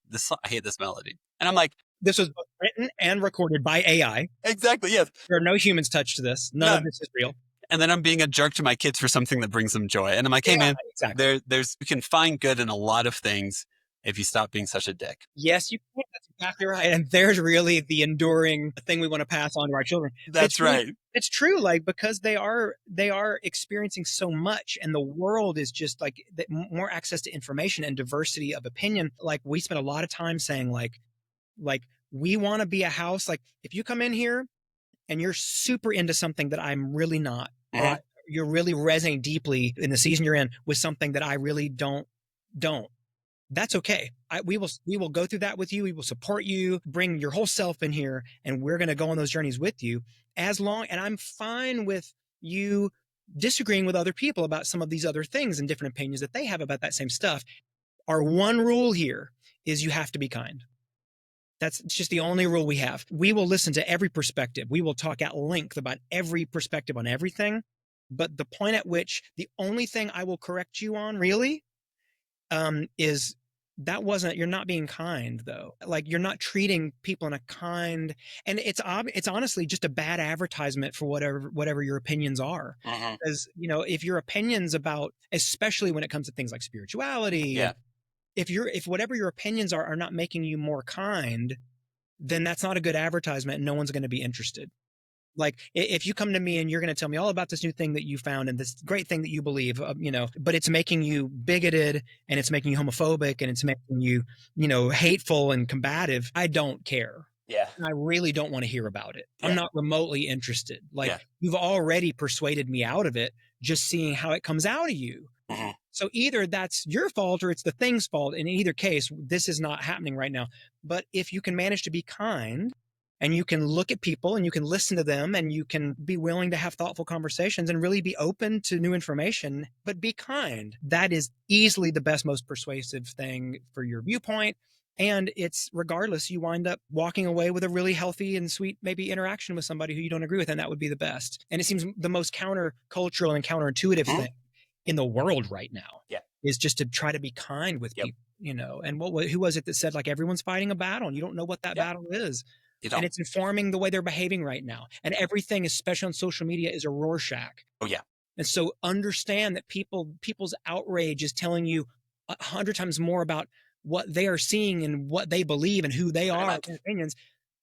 I hate this melody. And I'm like, this was both written and recorded by AI. Exactly. Yes. There are no humans touched to this. None of this is real. And then I'm being a jerk to my kids for something that brings them joy. And I'm like, hey man, exactly. You can find good in a lot of things if you stop being such a dick. Yes, you can. That's exactly right. And there's really the enduring thing we want to pass on to our children. That's right. It's true. Like, because they are experiencing so much, and the world is just like more access to information and diversity of opinion. Like, we spend a lot of time saying like we want to be a house. Like, if you come in here and you're super into something that I'm really not, or you're really resonating deeply in the season you're in with something that I really don't, that's okay. We will go through that with you. We will support you, bring your whole self in here, and we're going to go on those journeys with you and I'm fine with you disagreeing with other people about some of these other things and different opinions that they have about that same stuff. Our one rule here is you have to be kind. That's just the only rule we have. We will listen to every perspective. We will talk at length about every perspective on everything. But the point at which the only thing I will correct you on really is you're not being kind though. Like, you're not treating people in a kind, and it's honestly just a bad advertisement for whatever your opinions are. Because, if your opinions about, especially when it comes to things like spirituality, if whatever your opinions are not making you more kind, then that's not a good advertisement and no one's going to be interested. Like, if you come to me and you're going to tell me all about this new thing that you found and this great thing that you believe, but it's making you bigoted and it's making you homophobic and it's making you, hateful and combative, I don't care. Yeah. And I really don't want to hear about it. I'm not remotely interested. Like, you've already persuaded me out of it just seeing how it comes out of you. So either that's your fault or it's the thing's fault. And in either case, this is not happening right now. But if you can manage to be kind, and you can look at people and you can listen to them and you can be willing to have thoughtful conversations and really be open to new information, but be kind. That is easily the best, most persuasive thing for your viewpoint. And it's, regardless, you wind up walking away with a really healthy and sweet, maybe interaction with somebody who you don't agree with. And that would be the best. And it seems the most countercultural and counterintuitive thing in the world right now is just to try to be kind with people, and who was it that said, like, everyone's fighting a battle and you don't know what that battle is. And it's informing the way they're behaving right now. And everything, especially on social media, is a Rorschach. Oh, yeah. And so understand that people's outrage is telling you 100 times more about what they are seeing and what they believe and who they are, their opinions.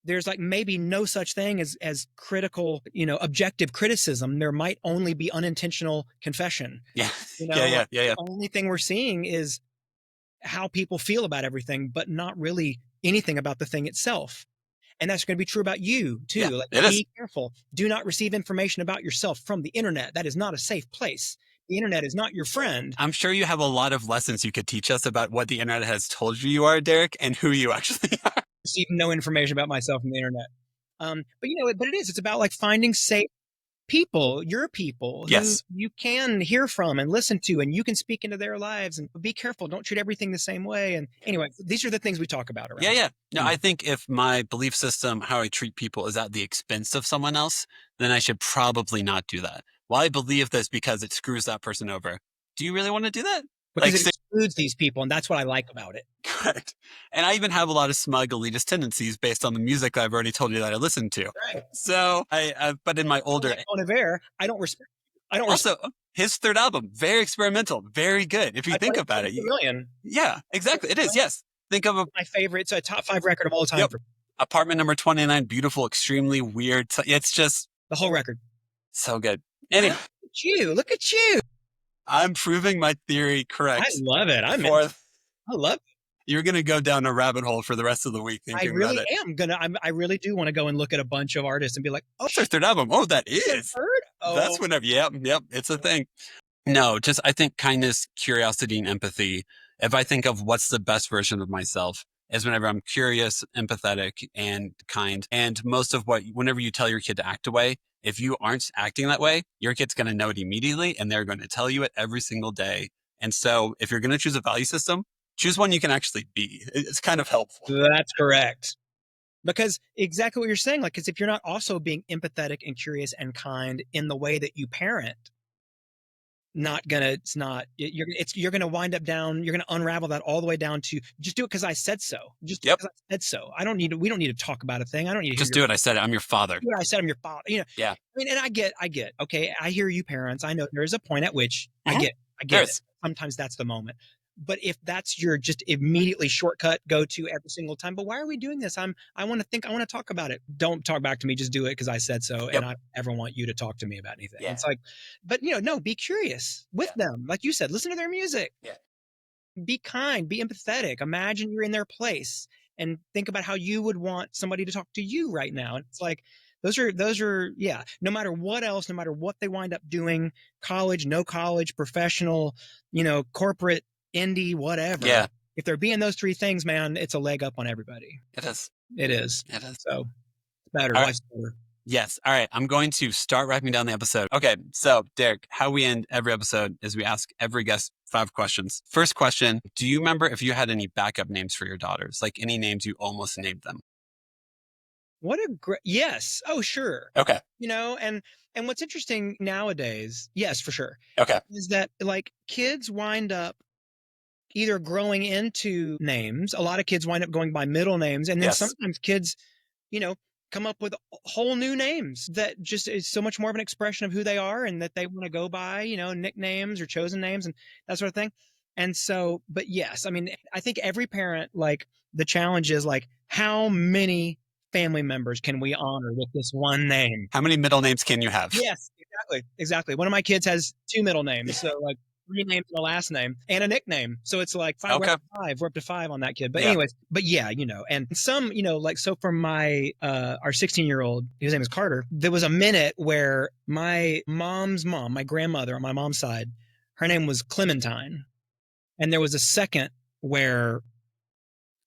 There's like maybe no such thing as critical, objective criticism. There might only be unintentional confession. Yeah. The only thing we're seeing is how people feel about everything, but not really anything about the thing itself. And that's going to be true about you too. Yeah, like, be careful. Do not receive information about yourself from the internet. That is not a safe place. The internet is not your friend. I'm sure you have a lot of lessons you could teach us about what the internet has told you are, Derek, and who you actually are. Receive no information about myself from the internet. But it's about like finding safe people, your people, who you can hear from and listen to, and you can speak into their lives. And be careful. Don't treat everything the same way. And anyway, these are the things we talk about around. Yeah. No, I think if my belief system, how I treat people, is at the expense of someone else, then I should probably not do that. Well, I believe this because it screws that person over. Do you really want to do that? Because it excludes these people, and that's what I like about it. Correct. And I even have a lot of smug elitist tendencies based on the music I've already told you that I listen to. Right. So but in my older, I don't respect. Also, his third album, very experimental, very good. If you think about it, yeah, exactly, it is. Yes, think of my favorite. It's a top 5 record of all time. Apartment Number 29, beautiful, extremely weird. It's just the whole record, so good. Anyway, look at you. I'm proving my theory correct. I love it. I love it. You're going to go down a rabbit hole for the rest of the week I thinking really about it. I really do want to go and look at a bunch of artists and be like, oh, What's their third album? Oh, that is. third? That's whenever, yep, it's a thing. No, just I think kindness, curiosity, and empathy. If I think of what's the best version of myself, is whenever I'm curious, empathetic, and kind. And whenever you tell your kid to act a way, if you aren't acting that way, your kid's going to know it immediately and they're going to tell you it every single day. And so if you're going to choose a value system, choose one you can actually be. It's kind of helpful. That's correct. Because exactly what you're saying, like, because if you're not also being empathetic and curious and kind in the way that you parent, you're gonna wind up down, you're gonna unravel that all the way down to just do it because I said so. Just because I said so. We don't need to talk about a thing. I don't need to just do it. I said it. I'm your father. I said I'm your father. Yeah. I mean, and I get, okay, I hear you parents. I know there is a point at which I get it. Sometimes that's the moment. But if that's your just immediately shortcut go to every single time, but why are we doing this? I want to talk about it. Don't talk back to me. Just do it because I said so. And I don't ever want you to talk to me about anything. Yeah. It's like, but no, be curious with them. Like you said, listen to their music. Yeah. Be kind, be empathetic. Imagine you're in their place and think about how you would want somebody to talk to you right now. And it's like, those are, no matter what else, no matter what they wind up doing, college, no college, professional, corporate, indie, whatever. Yeah. If they're being those three things, man, it's a leg up on everybody. It is. It is. So it's better. Life's better. Yes. All right. I'm going to start wrapping down the episode. Okay. So Derek, how we end every episode is we ask every guest 5 questions. First question, do you remember if you had any backup names for your daughters? Like any names you almost named them? What a great, yes. Oh, sure. Okay. And what's interesting nowadays, yes, for sure. Okay. Is that like kids wind up either growing into names. A lot of kids wind up going by middle names. And then sometimes kids, come up with whole new names that just is so much more of an expression of who they are and that they want to go by, nicknames or chosen names and that sort of thing. And so, but yes, I mean, I think every parent, like the challenge is like, how many family members can we honor with this one name? How many middle names can you have? Yes, exactly. One of my kids has 2 middle names. So like 3 names and a last name and a nickname. So it's like 5, we're up to 5 on that kid. But anyways, and some, like, so for my, our 16-year-old, his name is Carter, there was a minute where my mom's mom, my grandmother on my mom's side, her name was Clementine. And there was a second where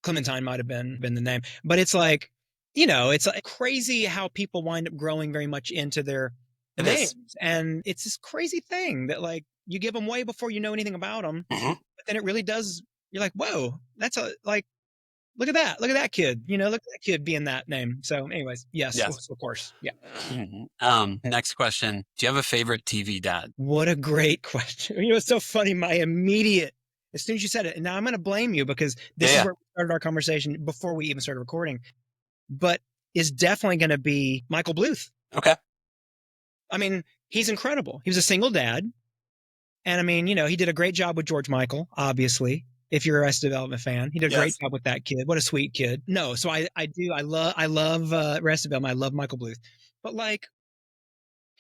Clementine might've been the name, but it's like, it's like crazy how people wind up growing very much into their names. And it's this crazy thing that like, you give them way before you know anything about them, but then it really does. You're like, whoa, that's look at that kid, look at that kid being that name. So anyways, yes, of course. Yeah. Next question. Do you have a favorite TV dad? What a great question. It's so funny. As soon as you said it, and now I'm going to blame you because this is where we started our conversation before we even started recording, but is definitely going to be Michael Bluth. Okay. I mean, he's incredible. He was a single dad. And I mean, he did a great job with George Michael, obviously, if you're a Arrested Development fan. He did a great job with that kid. What a sweet kid. No, so I love Arrested Development. I love Michael Bluth. But like,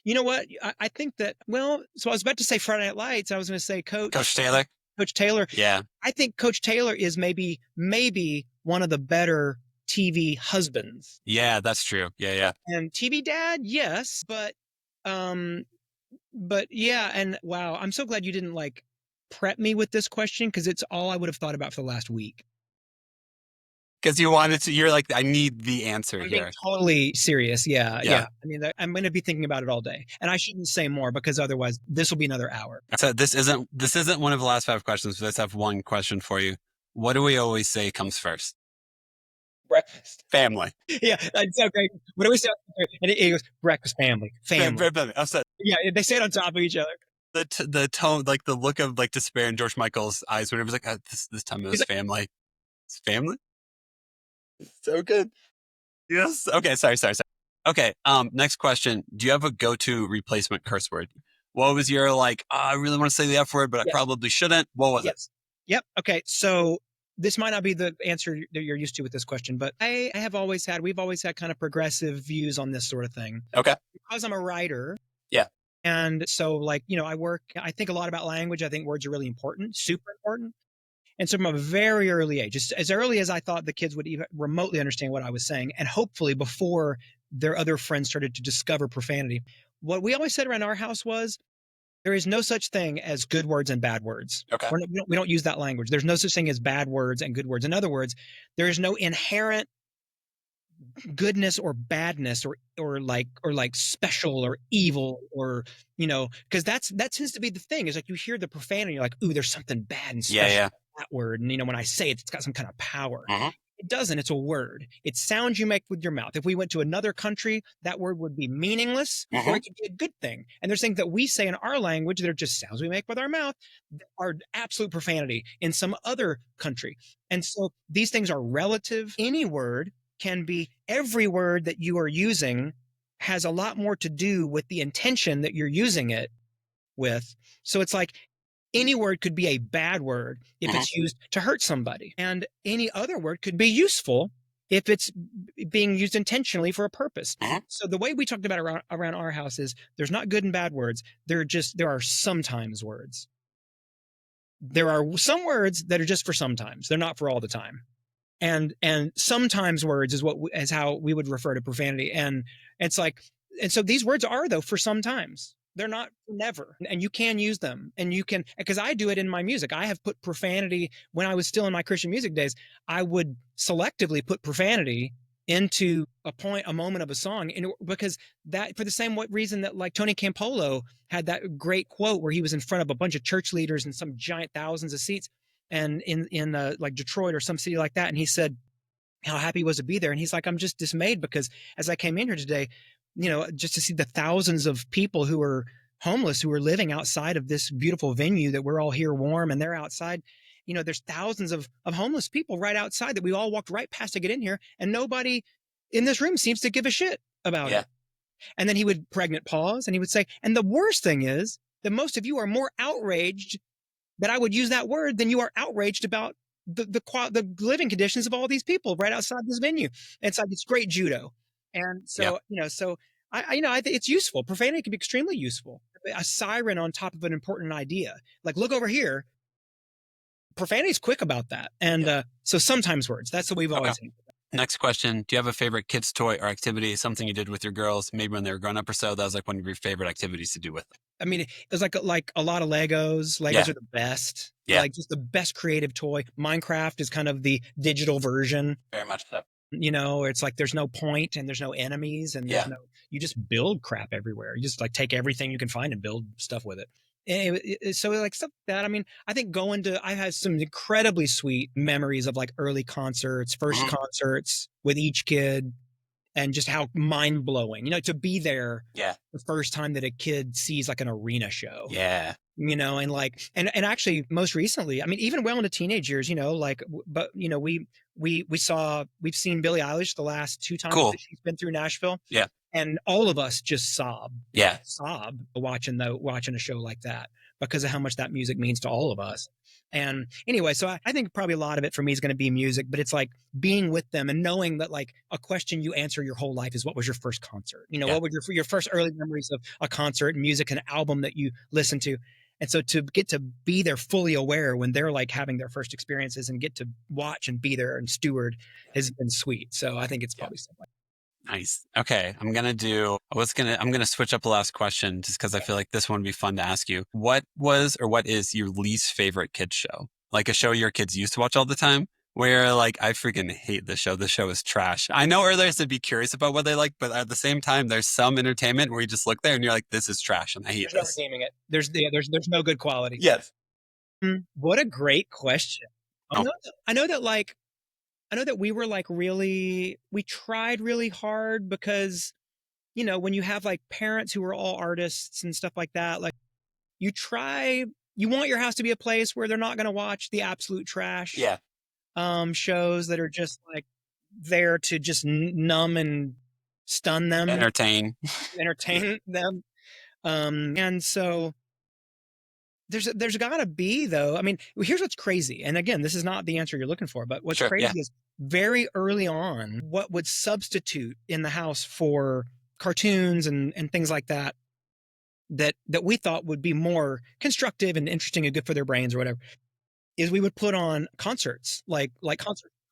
you know what? I think that, so I was about to say Friday Night Lights. I was going to say Coach Taylor. Coach Taylor. Yeah. I think Coach Taylor is maybe one of the better TV husbands. Yeah, that's true. Yeah. And TV dad, yes, but yeah, and wow, I'm so glad you didn't like prep me with this question because it's all I would have thought about for the last week. Because you're like, I need the answer I'm here. being totally serious. Yeah. I mean, I'm going to be thinking about it all day, and I shouldn't say more because otherwise this will be another hour. So this isn't one of the last 5 questions, but let's have one question for you. What do we always say comes first? Breakfast. Family. Yeah, that's so great. What do we say? And it goes breakfast, family. Yeah, they say it on top of each other. The tone, like the look of like despair in George Michael's eyes whenever it was like, this time it was family. It's family? So good. Yes. Okay, sorry. Okay, next question. Do you have a go-to replacement curse word? What was your like, I really want to say the F word, but I probably shouldn't? What was it? Yep. Okay, so this might not be the answer that you're used to with this question, but we've always had kind of progressive views on this sort of thing. Okay. Because I'm a writer. Yeah. And so like, I think a lot about language. I think words are really important, super important. And so from a very early age, just as early as I thought the kids would even remotely understand what I was saying, and hopefully before their other friends started to discover profanity, what we always said around our house was, there is no such thing as good words and bad words. Okay. We don't use that language. There's no such thing as bad words and good words. In other words, there is no inherent goodness or badness or like special or evil, or because that tends to be the thing, is like you hear the profanity, you're like, ooh, there's something bad and special Yeah. about that word, and when I say it, it's got some kind of power. Mhm. It doesn't. It's a word. It's sounds you make with your mouth. If we went to another country, that word would be meaningless, or it could be a good thing. And there's things that we say in our language that are just sounds we make with our mouth that are absolute profanity in some other country. And so these things are relative. Any word can be, every word that you are using has a lot more to do with the intention that you're using it with. So it's like any word could be a bad word if it's used to hurt somebody, and any other word could be useful if it's being used intentionally for a purpose. So the way we talked about around our house is, there's not good and bad words. There are sometimes words. There are some words that are just for sometimes. They're not for all the time. And sometimes words is how we would refer to profanity. And it's like, and so these words are, though, for sometimes. They're not never. And you can use them, and you can, because I do it in my music. I have put profanity when I was still in my Christian music days. I would selectively put profanity into a moment of a song, because that, for the same reason that like Tony Campolo had that great quote where he was in front of a bunch of church leaders and some giant thousands of seats, and in like Detroit or some city like that, and he said how happy he was to be there, and he's like, I'm just dismayed because as I came in here today, just to see the thousands of people who are homeless, who are living outside of this beautiful venue that we're all here warm, and they're outside. There's thousands of homeless people right outside that we all walked right past to get in here, and nobody in this room seems to give a shit about it. And then he would pregnant pause, and he would say, and the worst thing is that most of you are more outraged that I would use that word than you are outraged about the living conditions of all these people right outside this venue. And it's like, it's great judo. And so, so I think it's useful. Profanity can be extremely useful. A siren on top of an important idea. Like, look over here. Profanity is quick about that. And so sometimes words, that's what we've always seen. Next question. Do you have a favorite kid's toy or activity, something you did with your girls, maybe when they were grown up or so, that was like one of your favorite activities to do with them? I mean, it was like a lot of Legos. Legos are the best. Yeah. Like, just the best creative toy. Minecraft is kind of the digital version. Very much so. It's like there's no point and there's no enemies, and you just build crap everywhere. You just like take everything you can find and build stuff with it. So like stuff like that. I mean, I think I had some incredibly sweet memories of like early concerts, first concerts with each kid, and just how mind blowing, to be there the first time that a kid sees like an arena show. Yeah. And like, and actually most recently, I mean, even well into teenage years, but we've seen Billie Eilish the last 2 times that she's been through Nashville. Yeah. And all of us just sob watching a show like that, because of how much that music means to all of us. And anyway, so I think probably a lot of it for me is going to be music, but it's like being with them and knowing that like a question you answer your whole life is, what was your first concert? What were your first early memories of a concert, music, an album that you listened to? And so to get to be there fully aware when they're like having their first experiences and get to watch and be there and steward has been sweet. So I think it's probably something. Nice. Okay. I'm going to switch up the last question just because I feel like this one would be fun to ask you. What was, or what is your least favorite kids show? Like a show your kids used to watch all the time where like, I freaking hate this show. This show is trash. I know earlier to be curious about what they like, but at the same time, there's some entertainment where you just look there and you're like, this is trash and I hate this. There's no redeeming it. There's no good quality. Yes. What a great question. I know that we were like we tried really hard because, when you have like parents who are all artists and stuff like that, like you want your house to be a place where they're not going to watch the absolute trash. Yeah. Shows that are just like there to just numb and stun them, entertain them. And so there's gotta be, though. I mean, here's what's crazy. And again, this is not the answer you're looking for, but what's crazy is very early on, what would substitute in the house for cartoons and things like that we thought would be more constructive and interesting and good for their brains or whatever. is we would put on concerts, like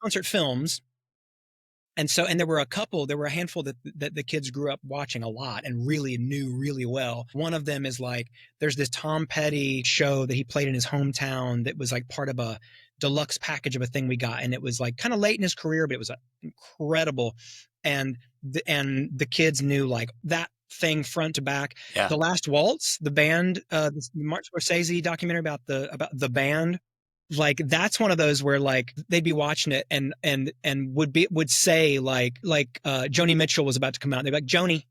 concert films. And there were a handful that the kids grew up watching a lot and really knew really well. One of them is like, there's this Tom Petty show that he played in his hometown that was like part of a deluxe package of a thing we got. And it was like kind of late in his career, but it was incredible. And the kids knew like that thing front to back. Yeah. The Last Waltz, the band, the Martin Scorsese documentary about the band. Like that's one of those where like they'd be watching it and would say like Joni Mitchell was about to come out. They'd be like, Joni,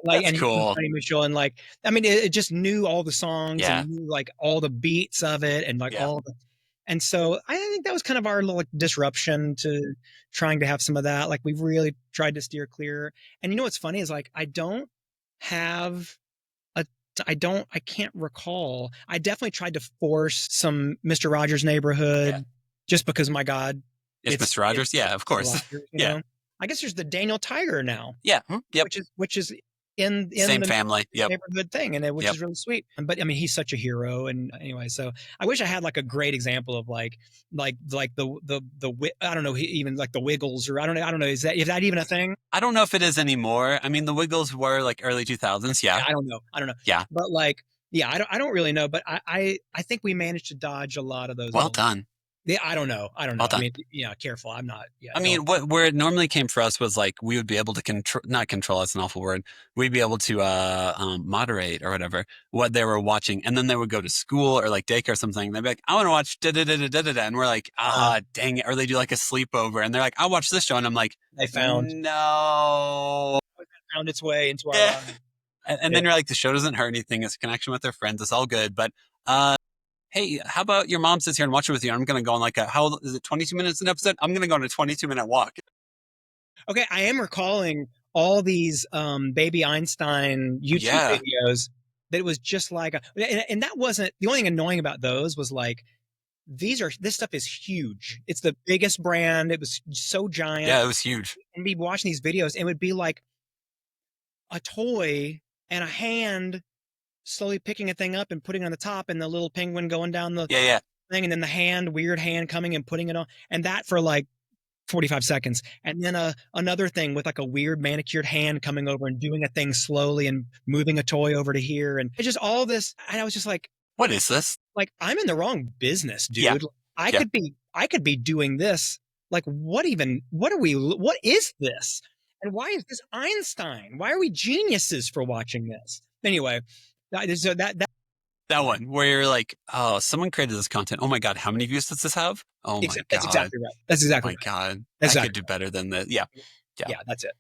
like, That's cool. Joni Mitchell, and like, I mean, it just knew all the songs and knew like all the beats of it and like all the, and so I think that was kind of our little like, disruption to trying to have some of that. Like we've really tried to steer clear. And you know what's funny is like I can't recall. I definitely tried to force some Mr. Rogers' Neighborhood just because, my God. It's Mr. Rogers? Yeah, of course. Rogers, you know? I guess there's the Daniel Tiger now. Yeah. Yep. Which is in same the family. Yep. neighborhood thing, and which is really sweet. But I mean, he's such a hero. And anyway, so I wish I had like a great example of like the I don't know, even like the Wiggles, or I don't know. Is that even a thing? I don't know if it is anymore. I mean, the Wiggles were like early 2000s. Yeah. I don't know. Yeah. But like, yeah, I don't really know. But I think we managed to dodge a lot of those. Well done. Yeah, I don't know. Well I mean, careful. I'm not. Yeah. I mean, where it normally came for us was like we would be able to not control. That's an awful word. We'd be able to moderate or whatever what they were watching, and then they would go to school or like daycare or something. They'd be like, "I want to watch da da da da da da," and we're like, dang it. Or they do like a sleepover, and they're like, "I watch this show," and I'm like, no, it found its way into our lives. And then you're like, the show doesn't hurt anything. It's a connection with their friends. It's all good, but. Hey, how about your mom sits here and watches with you? I'm going to go on like how old is it, 22 minutes an episode? I'm going to go on a 22-minute walk. Okay, I am recalling all these Baby Einstein YouTube videos that was just like, and that wasn't, the only thing annoying about those was like, this stuff is huge. It's the biggest brand. It was so giant. Yeah, it was huge. And be watching these videos, it would be like a toy and a hand slowly picking a thing up and putting it on the top, and the little penguin going down the thing, and then the weird hand coming and putting it on, and that for like 45 seconds, and then another thing with like a weird manicured hand coming over and doing a thing slowly and moving a toy over to here, and it's just all this, and I was just like, what is this? Like, I'm in the wrong business, dude. Yeah. I could be doing this. Like, what is this? And why is this Einstein? Why are we geniuses for watching this? Anyway, so that one where you're like, oh, someone created this content. Oh my God, how many views does this have? Oh my God. That's exactly right. That's exactly right. Oh my God. Exactly. I could do better than this. Yeah, that's it.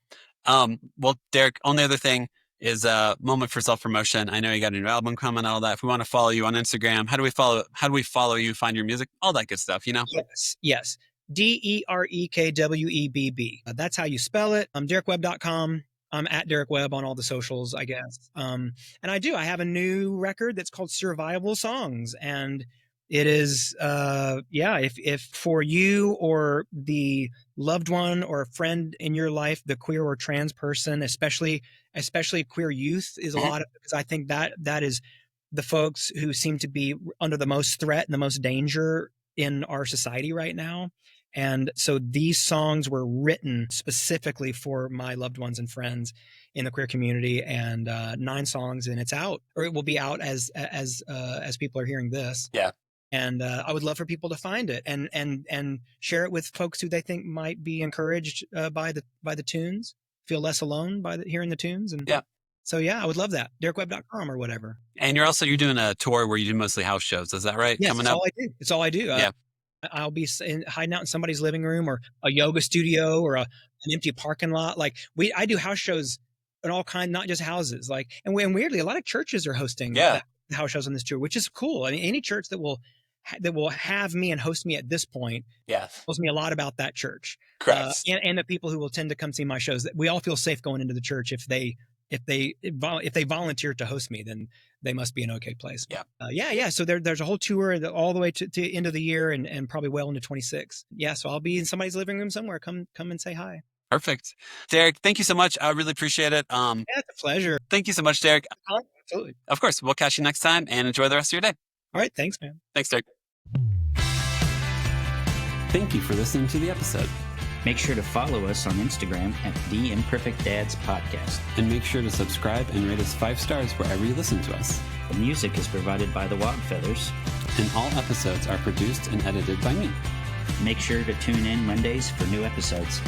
Well, Derek, only other thing is a moment for self-promotion. I know you got a new album coming, all that. If we want to follow you on Instagram, how do we follow you, find your music, all that good stuff, you know? Yes. DerekWebb. That's how you spell it. DerekWebb.com. I'm at Derek Webb on all the socials, I guess. And I have a new record that's called Survival Songs. And it is, if for you or the loved one or a friend in your life, the queer or trans person, especially queer youth, is a lot of, because I think that is the folks who seem to be under the most threat and the most danger in our society right now. And so these songs were written specifically for my loved ones and friends in the queer community, and 9 songs, and it's out, or it will be out as people are hearing this. Yeah. And I would love for people to find it and share it with folks who they think might be encouraged by the tunes, feel less alone by hearing the tunes. And so I would love that. DerekWebb.com or whatever. And you're doing a tour where you do mostly house shows. Is that right? Yes, it's all I do. Yeah. I'll be hiding out in somebody's living room or a yoga studio or an empty parking lot. Like I do house shows in all kinds, not just houses. Like, and weirdly, a lot of churches are hosting house shows on this tour, which is cool. I mean, any church that will have me and host me at this point, tells me a lot about that church. Correct. And the people who will tend to come see my shows. That we all feel safe going into the church. If they volunteer to host me, then they must be an okay place. So there's a whole tour all the way to end of the year and probably well into 26. So I'll be in somebody's living room somewhere. Come and say hi. Perfect. Derek, thank you so much. I really appreciate it. It's a pleasure. Thank you so much, Derek. Absolutely. Of course. We'll catch you next time, and enjoy the rest of your day. All right. Thanks, man. Thanks, Derek. Thank you for listening to the episode. Make sure to follow us on Instagram at The Imperfect Dads Podcast. And make sure to subscribe and rate us 5 stars wherever you listen to us. The music is provided by the Wildfeathers. And all episodes are produced and edited by me. Make sure to tune in Mondays for new episodes.